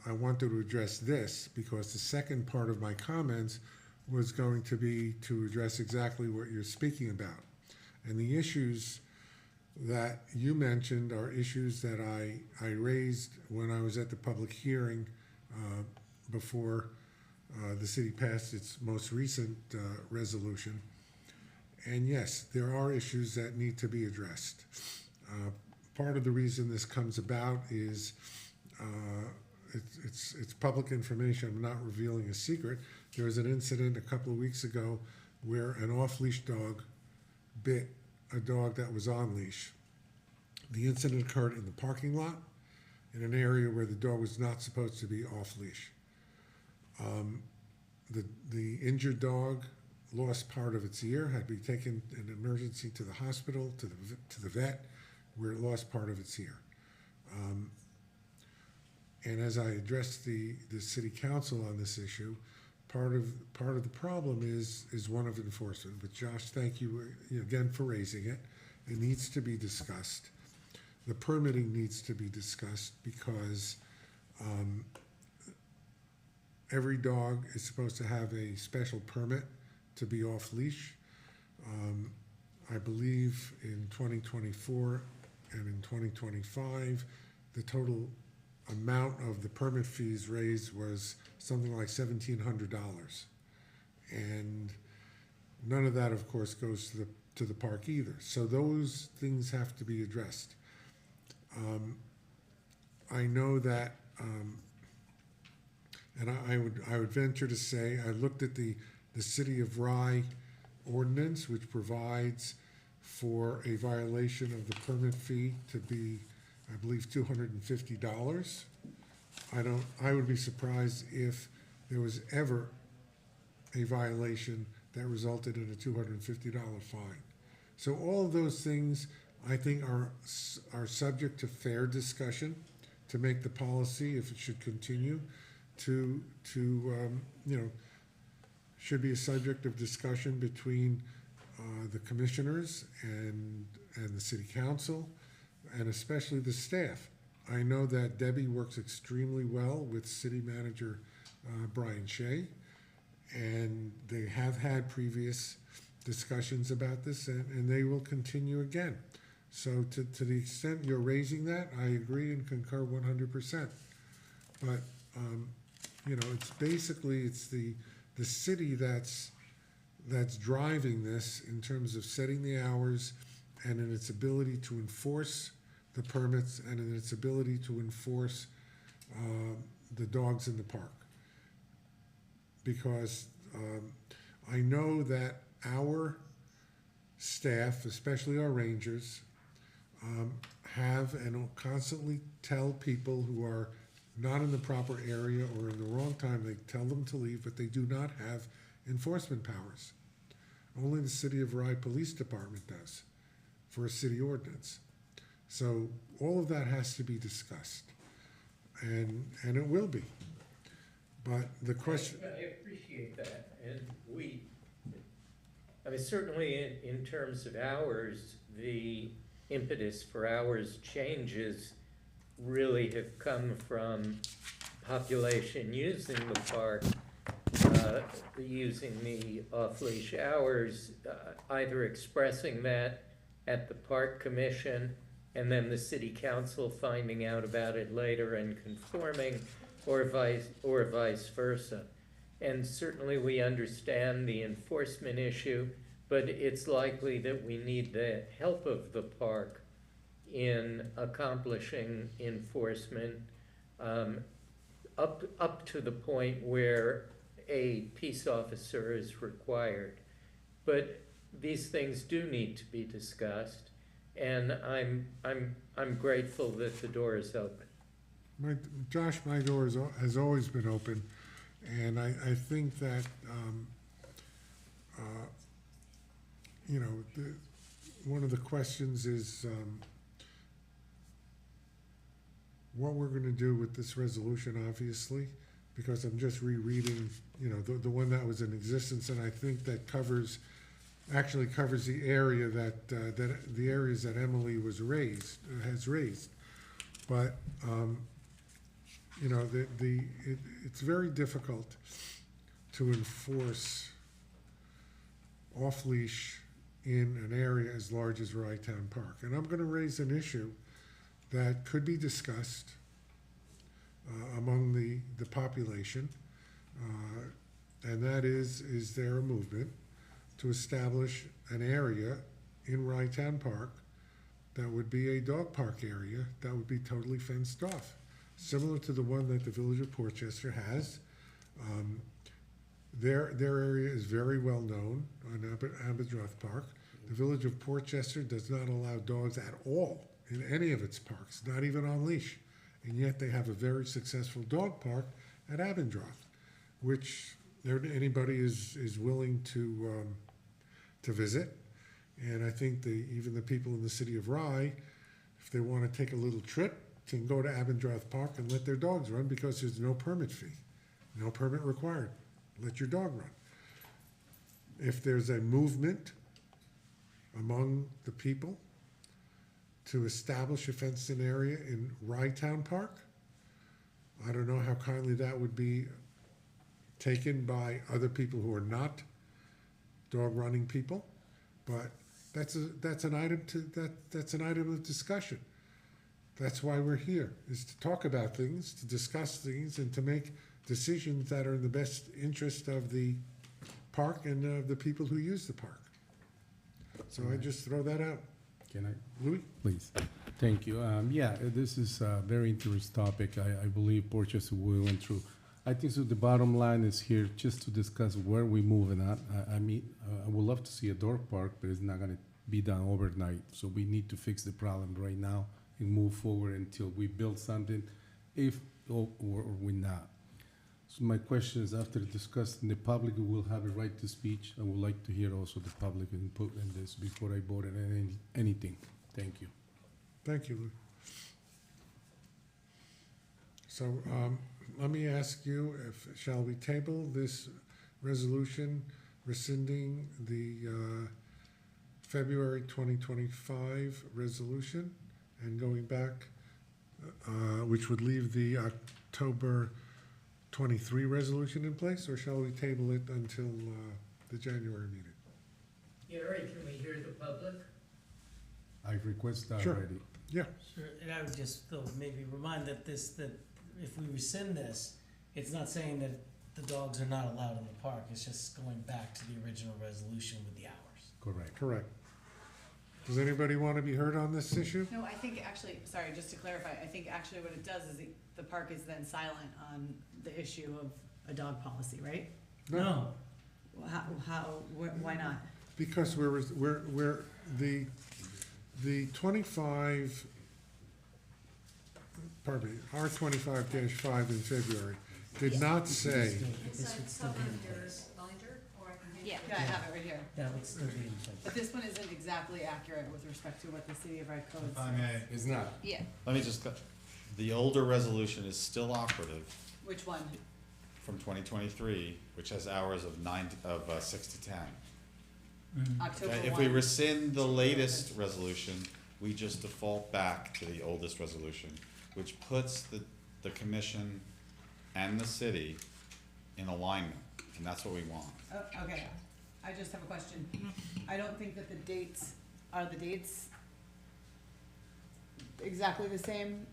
I wanted to address this because the second part of my comments was going to be to address exactly what you're speaking about. And the issues that you mentioned are issues that I raised when I was at the public hearing before the city passed its most recent resolution. And yes, there are issues that need to be addressed. Part of the reason this comes about is it's public information. I'm not revealing a secret. There was an incident a couple of weeks ago where an off-leash dog bit a dog that was on leash. The incident occurred in the parking lot in an area where the dog was not supposed to be off-leash. The injured dog lost part of its ear, had to be taken in emergency to the hospital, to the vet, where it lost part of its ear. And as I addressed the city council on this issue, part of the problem is one of enforcement. But Josh, thank you again for raising it. It needs to be discussed. The permitting needs to be discussed because every dog is supposed to have a special permit to be off leash. I believe in 2024 and in 2025, the total amount of the permit fees raised was something like $1,700. And none of that, of course, goes to the park either. So those things have to be addressed. I know that, and I would venture to say, I looked at the City of Rye ordinance, which provides for a violation of the permit fee to be, I believe, $250. I would be surprised if there was ever a violation that resulted in a $250 fine. So all of those things, I think, are subject to fair discussion to make the policy, if it should continue, should be a subject of discussion between the commissioners and the city council, and especially the staff. I know that Debbie works extremely well with city manager Brian Shea, and they have had previous discussions about this, and they will continue again. So to the extent you're raising that, I agree and concur 100%. But it's basically the city that's driving this in terms of setting the hours and in its ability to enforce the permits and in its ability to enforce the dogs in the park. Because I know that our staff, especially our rangers, have and will constantly tell people who are not in the proper area or in the wrong time, they tell them to leave, but they do not have enforcement powers. Only the City of Rye Police Department does for a city ordinance. So all of that has to be discussed, and it will be. But the question... I appreciate that, and certainly in terms of hours, the impetus for hours changes really have come from population using the park, using the off-leash hours, either expressing that at the park commission and then the city council finding out about it later and conforming, or vice versa. And certainly we understand the enforcement issue, but it's likely that we need the help of the park in accomplishing enforcement up to the point where a peace officer is required. But these things do need to be discussed, and I'm grateful that the door is open. Josh, my door has always been open, and I think that, you know, one of the questions is what we're gonna do with this resolution, obviously, because I'm just rereading, you know, the one that was in existence, and I think that actually covers the area that the areas that Emily has raised. But, you know, it's very difficult to enforce off-leash in an area as large as Rye Town Park. And I'm gonna raise an issue that could be discussed among the population, and that is there a movement to establish an area in Rye Town Park that would be a dog park area that would be totally fenced off, similar to the one that the Village of Portchester has. Their area is very well known on Abendroth Park. The Village of Portchester does not allow dogs at all in any of its parks, not even on leash. And yet they have a very successful dog park at Abendroth, which anybody is willing to visit. And I think even the people in the city of Rye, if they want to take a little trip, can go to Abendroth Park and let their dogs run, because there's no permit fee, no permit required. Let your dog run. If there's a movement among the people to establish a fenced-in area in Rye Town Park, I don't know how kindly that would be taken by other people who are not dog running people, but that's an item of discussion. That's why we're here, is to talk about things, to discuss things, and to make decisions that are in the best interest of the park and of the people who use the park. So I just throw that out. Can I? Louis? Please. Thank you. Yeah, this is a very interesting topic. I believe Portchester we went through. I think so the bottom line is here just to discuss where we're moving at. I mean, I would love to see a dog park, but it's not gonna be done overnight. So we need to fix the problem right now and move forward until we build something, or we're not. So my question is, after discussing, the public will have a right to speech. I would like to hear also the public input in this before I vote on anything. Thank you. Thank you, Lou. So let me ask you, shall we table this resolution rescinding the February 2025 resolution and going back, which would leave the October 23 resolution in place, or shall we table it until the January meeting? Gary, can we hear the public? I've requested Sure. already. Yeah, Sure, and I would just though maybe remind that if we rescind this, it's not saying that the dogs are not allowed in the park, it's just going back to the original resolution with the hours. Correct. correct. Does anybody want to be heard on this issue? No, I think actually, sorry, just to clarify, I think actually what it does is the park is then silent on the issue of a dog policy, right? No, Why not? Because we're the 25, pardon me, our 25-5 in February did not say, Yeah, I have it right here. that would still be in place. But this one isn't exactly accurate with respect to what the city of Rye Code If I says. may, It's not. Yeah, let me just, the older resolution is still operative which one? from 2023, which has hours of 6 to 10. October Okay, 1. if we rescind the latest resolution, we just default back to the oldest resolution, which puts the commission and the city in alignment, and that's what we want. Oh, okay, I just have a question. I don't think that are the dates exactly the same?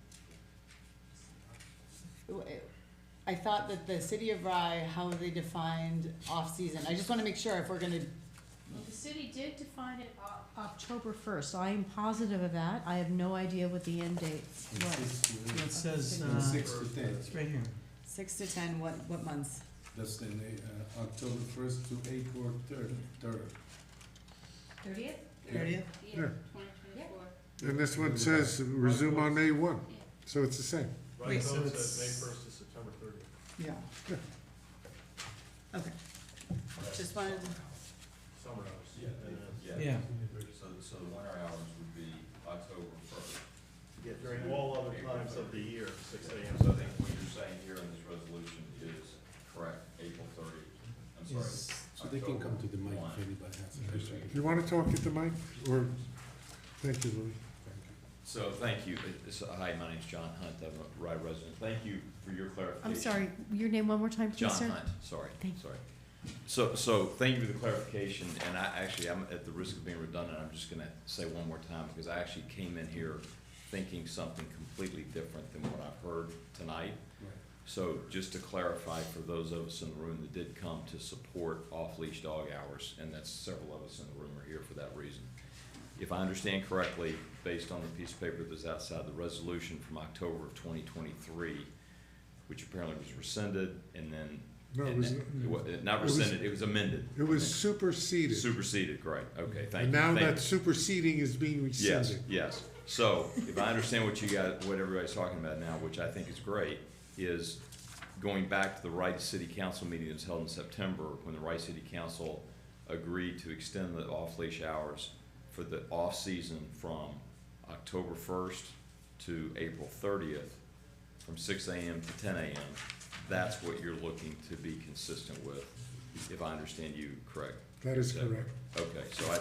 I thought that the city of Rye, how they defined off-season, I just wanna make sure if we're gonna, Well, the city did define it October 1st. I am positive of that. I have no idea what the end date was. It says, From 6 to 10. it's right here. 6 to 10, what months? That's in October 1st to April 3rd. 30th? 30th? Yeah. 2024. And this one says resume on May 1, so it's the same. Wait, so Code it's- says May 1st to September 30th. Yeah. Okay. Just wanted to. Summer hours. Yeah. So the winter hours would be October 1st. Yeah, during all other times of the year, 6 a.m. So I think what you're saying here in this resolution is correct, April 30th. I'm sorry. So they can come to the mic October if anybody has a question. You want to talk at the mic, or, thank you, Louis. So thank you. Hi, my name's John Hunt. I'm a Rye resident. Thank you for your clarification. I'm sorry, your name one more time, please, John sir? Hunt, sorry, Thank you. sorry. So thank you for the clarification, and I'm at the risk of being redundant, I'm just gonna say one more time, because I actually came in here thinking something completely different than what I've heard tonight. Right. So just to clarify for those of us in the room that did come to support off-leash dog hours, and that's several of us in the room are here for that reason. If I understand correctly, based on the piece of paper that's outside the resolution from October of 2023, which apparently was rescinded, and then No, it and was, then- not rescinded, it was amended. it was superseded. Superseded, great, okay, thank you. And now Thank that you. superseding is being Yes, rescinded. yes. So if I understand what what everybody's talking about now, which I think is great, is going back to the Rye City Council meeting that was held in September, when the Rye City Council agreed to extend the off-leash hours for the off-season from October 1st to April 30th, from 6 a.m. to 10 a.m. That's what you're looking to be consistent with, if I understand you correct. That is correct. Okay, so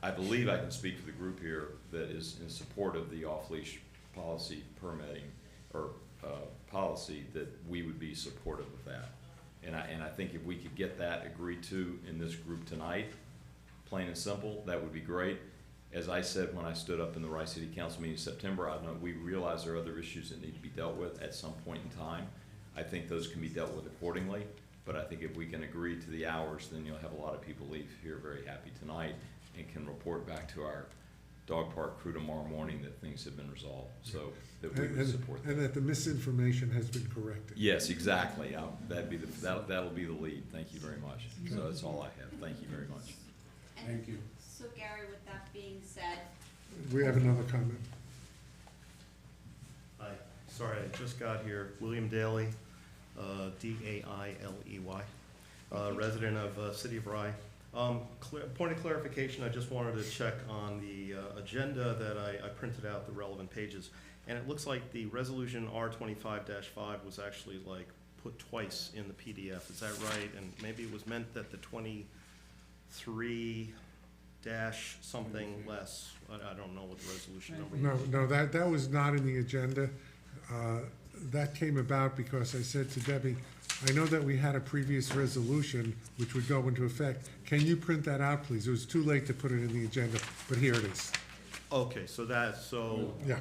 I believe I can speak for the group here that is in support of the off-leash policy permitting, or policy, that we would be supportive of that. And I think if we could get that agreed to in this group tonight, plain and simple, that would be great. As I said when I stood up in the Rye City Council meeting in September, I know we realize there are other issues that need to be dealt with at some point in time. I think those can be dealt with accordingly, but I think if we can agree to the hours, then you'll have a lot of people leave here very happy tonight and can report back to our dog park crew tomorrow morning that things have been resolved, so that we would support that. And that the misinformation has been corrected. Yes, exactly. That'll be the lead. Thank you very much. So that's all I have. Thank you very much. Thank you. So Gary, with that being said, We have another comment. Hi, sorry, I just got here. William Daly, D-A-I-L-E-Y, resident of City of Rye. Point of clarification, I just wanted to check on the agenda that I printed out, the relevant pages. And it looks like the resolution R25-5 was actually like put twice in the PDF. Is that right? And maybe it was meant that the 23 dash something less, I don't know what the resolution number is. No, that was not in the agenda. That came about because I said to Debbie, I know that we had a previous resolution which would go into effect. Can you print that out, please? It was too late to put it in the agenda, but here it is. Okay, so Yeah,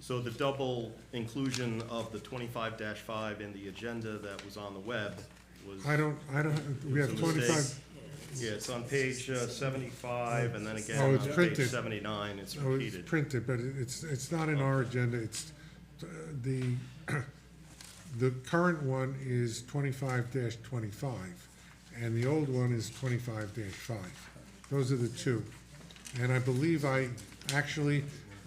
so the double inclusion of the 25-5 in the agenda that was on the web was. I don't, we have It was a 25, mistake. Yeah, it's on page 75, and then again Oh, on it's page printed. 79, it's oh, it's repeated. printed, but it's not in our agenda. It's, the current one is 25-25, and the old one is 25-5. Those are the two. And I believe I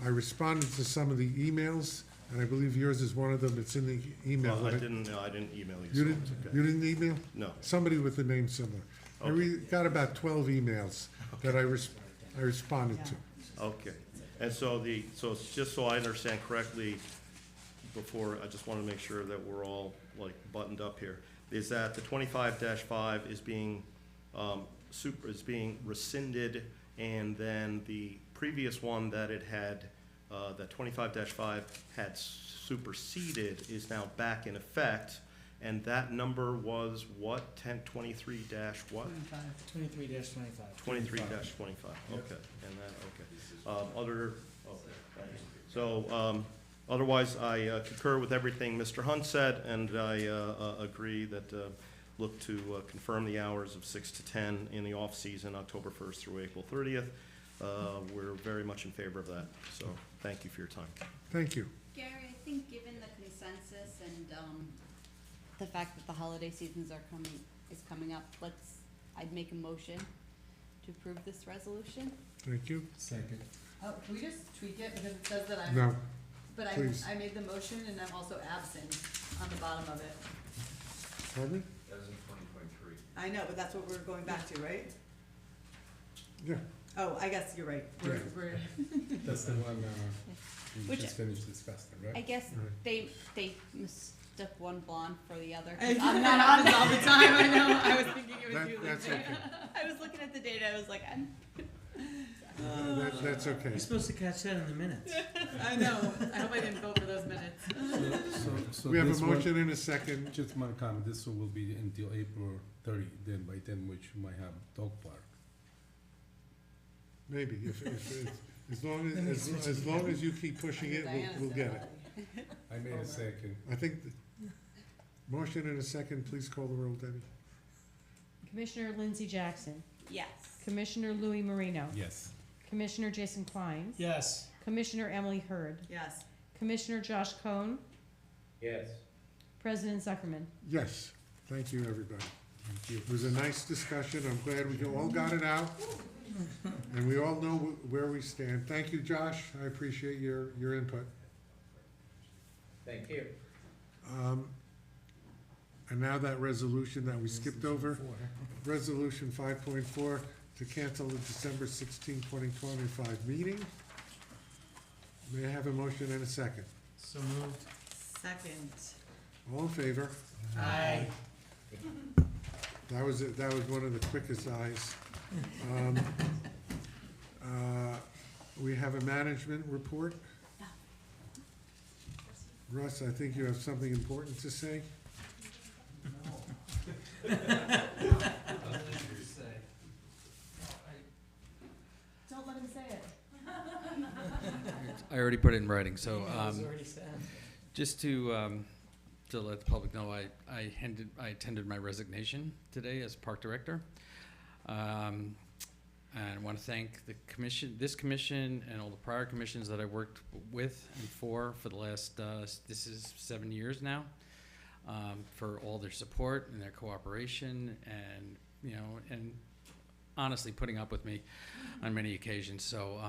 responded to some of the emails, and I believe yours is one of them. It's in the email. Well, I right? didn't email you. You so didn't, it's okay. you didn't email? No. Somebody with the name similar. I got about 12 emails that I responded to. Okay, and so so it's just so I understand correctly, before, I just want to make sure that we're all like buttoned up here, is that the 25-5 is being, is being rescinded, and then the previous one that it had, that 25-5 had superseded is now back in effect, and that number was what, 23 dash what? 23-25. 23-25, okay, and that, okay. Other, okay, thank you. So, Otherwise, I concur with everything Mr. Hunt said, and I agree that look to confirm the hours of 6 to 10 in the off-season, October 1st through April 30th. We're very much in favor of that, so thank you for your time. Thank you. Gary, I think given the consensus and the fact that the holiday seasons is coming up, I'd make a motion to approve this resolution. Thank you. Second. Oh, can we just tweak it, because it says that I'm. No, But please. I made the motion and I'm also absent on the bottom of it. Pardon me? That was in 2023. I know, but that's what we're going back to, right? Yeah. Oh, I guess you're right. Yeah. We're, That's the one, we Which- just finished discussing, I right? guess Right. they mistook one blonde for the other. I'm not on it all the time, I know, I was thinking it was you. That's Lindsay. okay. I was looking at the data, I was like, That's okay. You're supposed to catch that in the minutes. I know, I hope I didn't vote for those minutes. So We have this a one- motion and a second. Just one comment, this one will be until April 30, then by then which you might have dog park. Maybe, as long as you keep pushing it, we'll get it. I made a second. I think, motion and a second, please call the roll, Debbie. Commissioner Lindsey Jackson, yes. Commissioner Louis Marino, Yes. Commissioner Jason Klein, Yes. Commissioner Emily Hurd, Yes. Commissioner Josh Cohn, Yes. President Zuckerman. Yes, thank you, everybody. Thank you. It was a nice discussion, I'm glad we all got it out, and we all know where we stand. Thank you, Josh, I appreciate your input. Thank you. And now that resolution that we skipped over, Resolution 5.4, to cancel the December 16, 2025 meeting. May I have a motion and a second? So moved. Second. All in favor? Aye. That was one of the quickest ayes. We have a management report. Russ, I think you have something important to say. Don't let him say it. I already put it in writing, so Yeah, it was already said. just to let the public know, I attended my resignation today as park director. And I want to thank the commission, this commission, and all the prior commissions that I worked with and for the last, this is 7 years now, for all their support and their cooperation and, you know, and honestly putting up with me on many occasions. So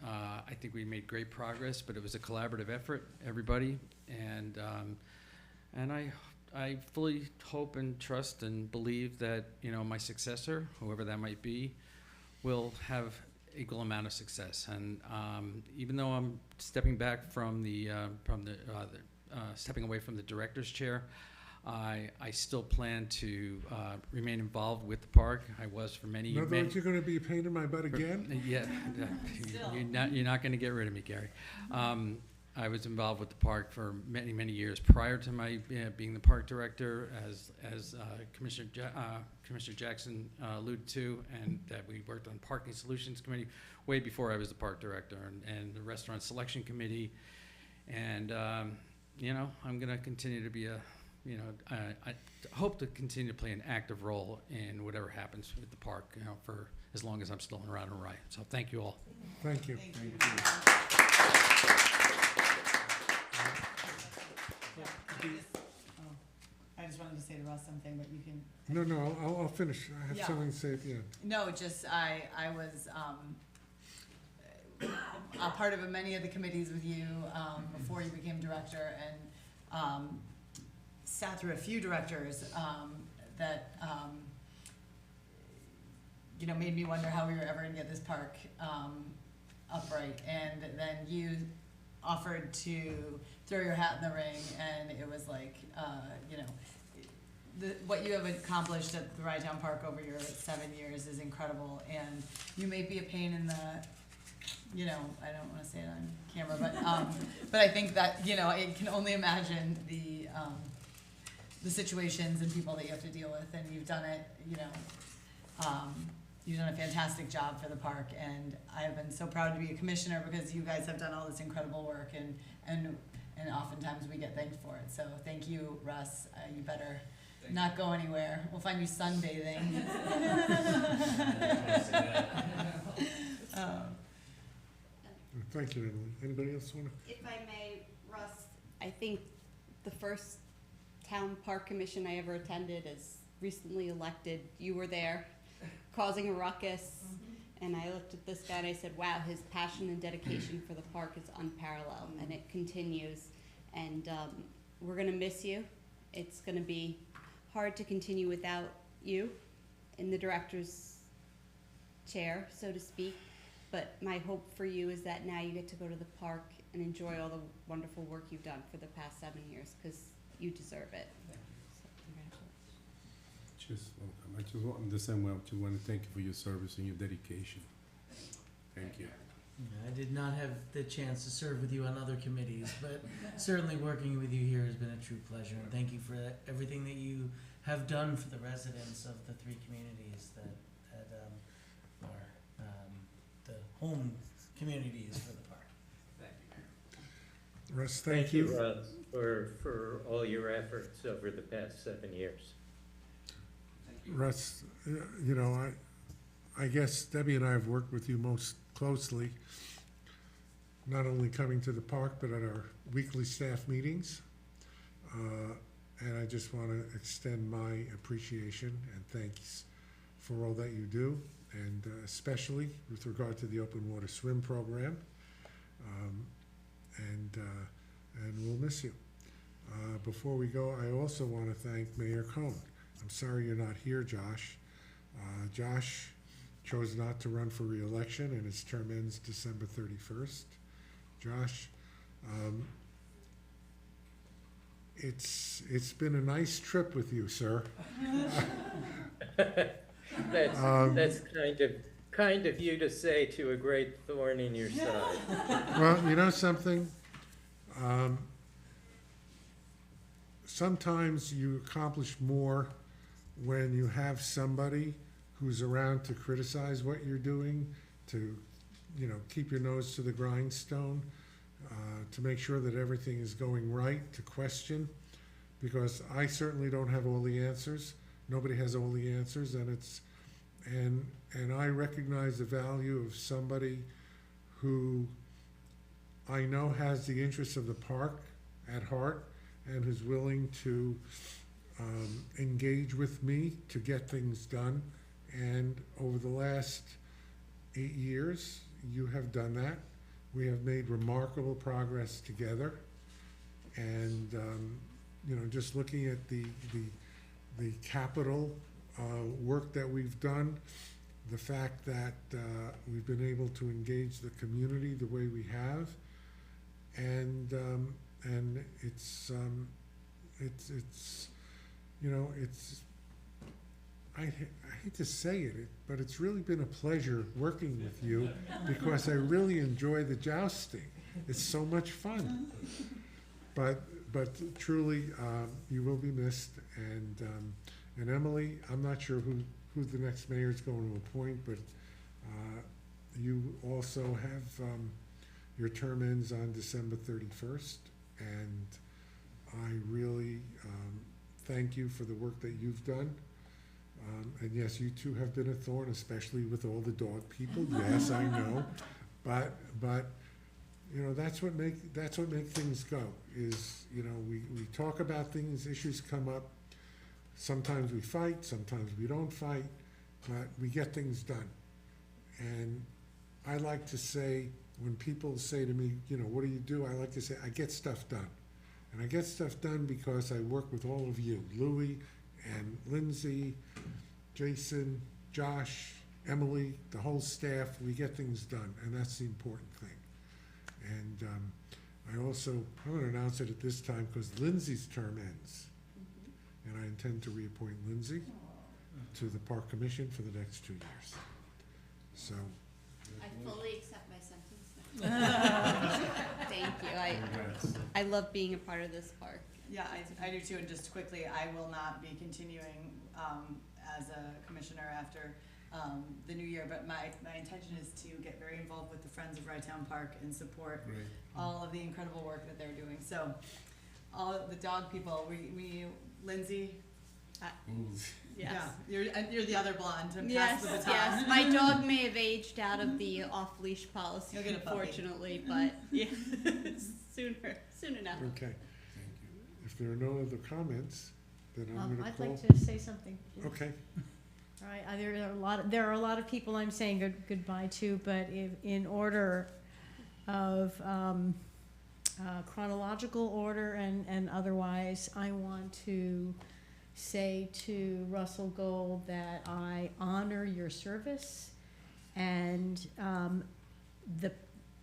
I think we made great progress, but it was a collaborative effort, everybody, and I fully hope and trust and believe that, you know, my successor, whoever that might be, will have equal amount of success. And even though I'm stepping back from stepping away from the director's chair, I still plan to remain involved with the park. I was for many. In other words, you're gonna be a pain in my butt again? Yeah, you're not going to get rid of me, Gary. I was involved with the park for many, many years prior to my being the park director, as Commissioner Jackson alluded to, and that we worked on Parking Solutions Committee way before I was the park director, and the Restaurant Selection Committee, and you know, I'm going to continue to be I hope to continue to play an active role in whatever happens with the park, you know, for as long as I'm still around in Rye. So thank you all. Thank you. I just wanted to say to Russ something, but you can. No, I'll finish. I have Yeah. something to say at the end. No, just I was a part of many of the committees with you before you became director, and sat through a few directors that you know, made me wonder how we were ever gonna get this park upright. And then you offered to throw your hat in the ring, and it was like, you know, what you have accomplished at the Rye Town Park over your 7 years is incredible. And you may be a pain in the, you know, I don't want to say it on camera, but I think that, you know, I can only imagine the situations and people that you have to deal with, and you've done it, you know, you've done a fantastic job for the park, and I have been so proud to be a commissioner because you guys have done all this incredible work, and oftentimes we get thanked for it. So thank you, Russ. You better not go anywhere. We'll find you sunbathing. Thank you, Emily. Anybody else want to? If I may, Russ, I think the first town park commission I ever attended is recently elected. You were there, causing a ruckus, and I looked at this guy and I said, wow, his passion and dedication for the park is unparalleled, and it continues. And we're gonna miss you. It's gonna be hard to continue without you in the director's chair, so to speak. But my hope for you is that now you get to go to the park and enjoy all the wonderful work you've done for the past 7 years, because you deserve it. So, congratulations. I just want, the same way, I just want to thank you for your service and your dedication. Thank you. I did not have the chance to serve with you on other committees, but certainly working with you here has been a true pleasure. And thank you for everything that you have done for the residents of the 3 communities that are the home communities for the park. Thank you. Russ, thank you. Russ, for all your efforts over the past 7 years. Russ, you know, I guess Debbie and I have worked with you most closely, not only coming to the park, but at our weekly staff meetings. And I just want to extend my appreciation and thanks for all that you do, and especially with regard to the open water swim program. And we'll miss you. Before we go, I also want to thank Mayor Cohn. I'm sorry you're not here, Josh. Josh chose not to run for re-election, and his term ends December 31st. Josh, it's been a nice trip with you, sir. That's kind of you to say to a great thorn in your side. Well, you know something? Sometimes you accomplish more when you have somebody who's around to criticize what you're doing, to, you know, keep your nose to the grindstone, to make sure that everything is going right, to question, because I certainly don't have all the answers. Nobody has all the answers, and I recognize the value of somebody who I know has the interests of the park at heart and who's willing to engage with me to get things done. And over the last 8 years, you have done that. We have made remarkable progress together. And, you know, just looking at the capital work that we've done, the fact that we've been able to engage the community the way we have, and it's you know, I hate to say it, but it's really been a pleasure working with you, because I really enjoy the jousting. It's so much fun. But truly, you will be missed. And Emily, I'm not sure who the next mayor is going to appoint, but you also have your term ends on December 31st, and I really thank you for the work that you've done. And yes, you too have been a thorn, especially with all the dog people. Yes, I know, but you know, that's what makes things go. Is, you know, we talk about things, issues come up. Sometimes we fight, sometimes we don't fight, but we get things done. And I like to say, when people say to me, you know, what do you do? I like to say, I get stuff done. And I get stuff done because I work with all of you, Louie and Lindsay, Jason, Josh, Emily, the whole staff. We get things done, and that's the important thing. And I'm going to announce it at this time because Lindsay's term ends. And I intend to reappoint Lindsay to the Park Commission for the next 2 years. So. I fully accept my sentence now. Thank you. I love being a part of this park. Yeah, I do too, and just quickly, I will not be continuing as a commissioner after the new year, but my intention is to get very involved with the Friends of Rye Town Park and support Great. all of the incredible work that they're doing. So, all of the dog people, Lindsay, Yes. yeah, you're the other blonde to pass Yes, the baton. yes. My dog may have aged out of the off-leash policy, You'll get a puppy. unfortunately, but yeah, soon enough. Okay. If there are no other comments, then I'm gonna I'd call. like to say something. Okay, All right, there are a lot of people I'm saying goodbye to, but in order of chronological order and otherwise, I want to say to Russell Gold that I honor your service, and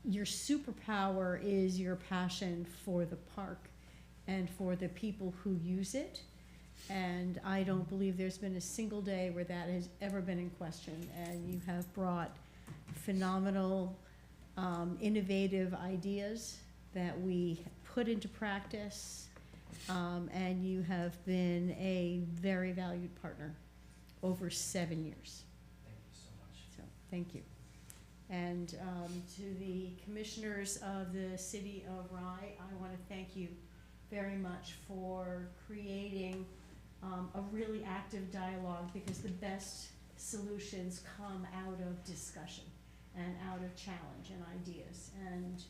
your superpower is your passion for the park and for the people who use it. And I don't believe there's been a single day where that has ever been in question. And you have brought phenomenal, innovative ideas that we put into practice. And you have been a very valued partner over 7 years. Thank you so much. So, thank you. And to the commissioners of the city of Rye, I want to thank you very much for creating a really active dialogue, because the best solutions come out of discussion and out of challenge and ideas and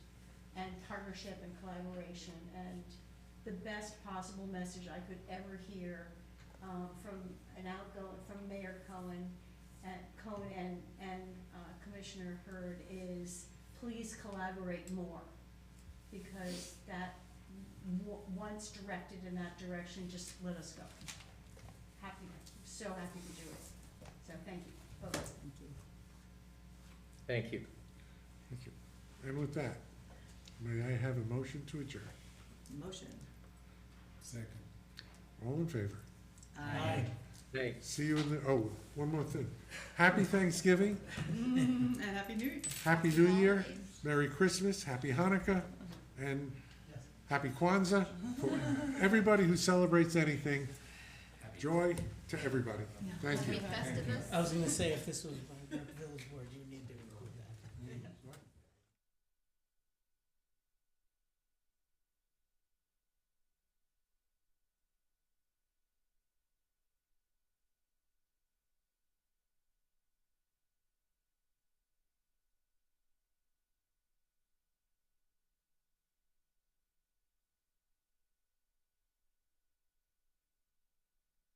partnership and collaboration. And the best possible message I could ever hear from Mayor Cohen and Commissioner Hurd is, please collaborate more, because that once directed in that direction, just let us go. So happy to do it. So thank you both. Thank you. Thank you. thank you. And with that, may I have a motion to adjourn? Motion. Second. All in favor? Aye. Thanks. See you in the, oh, one more thing. Happy Thanksgiving, And Happy New Year. Happy New Year, Merry Christmas, Happy Hanukkah, and Happy Kwanzaa. For everybody who celebrates anything, joy to everybody. Thank you. Happy Festivus. I was gonna say, if this was my village board, you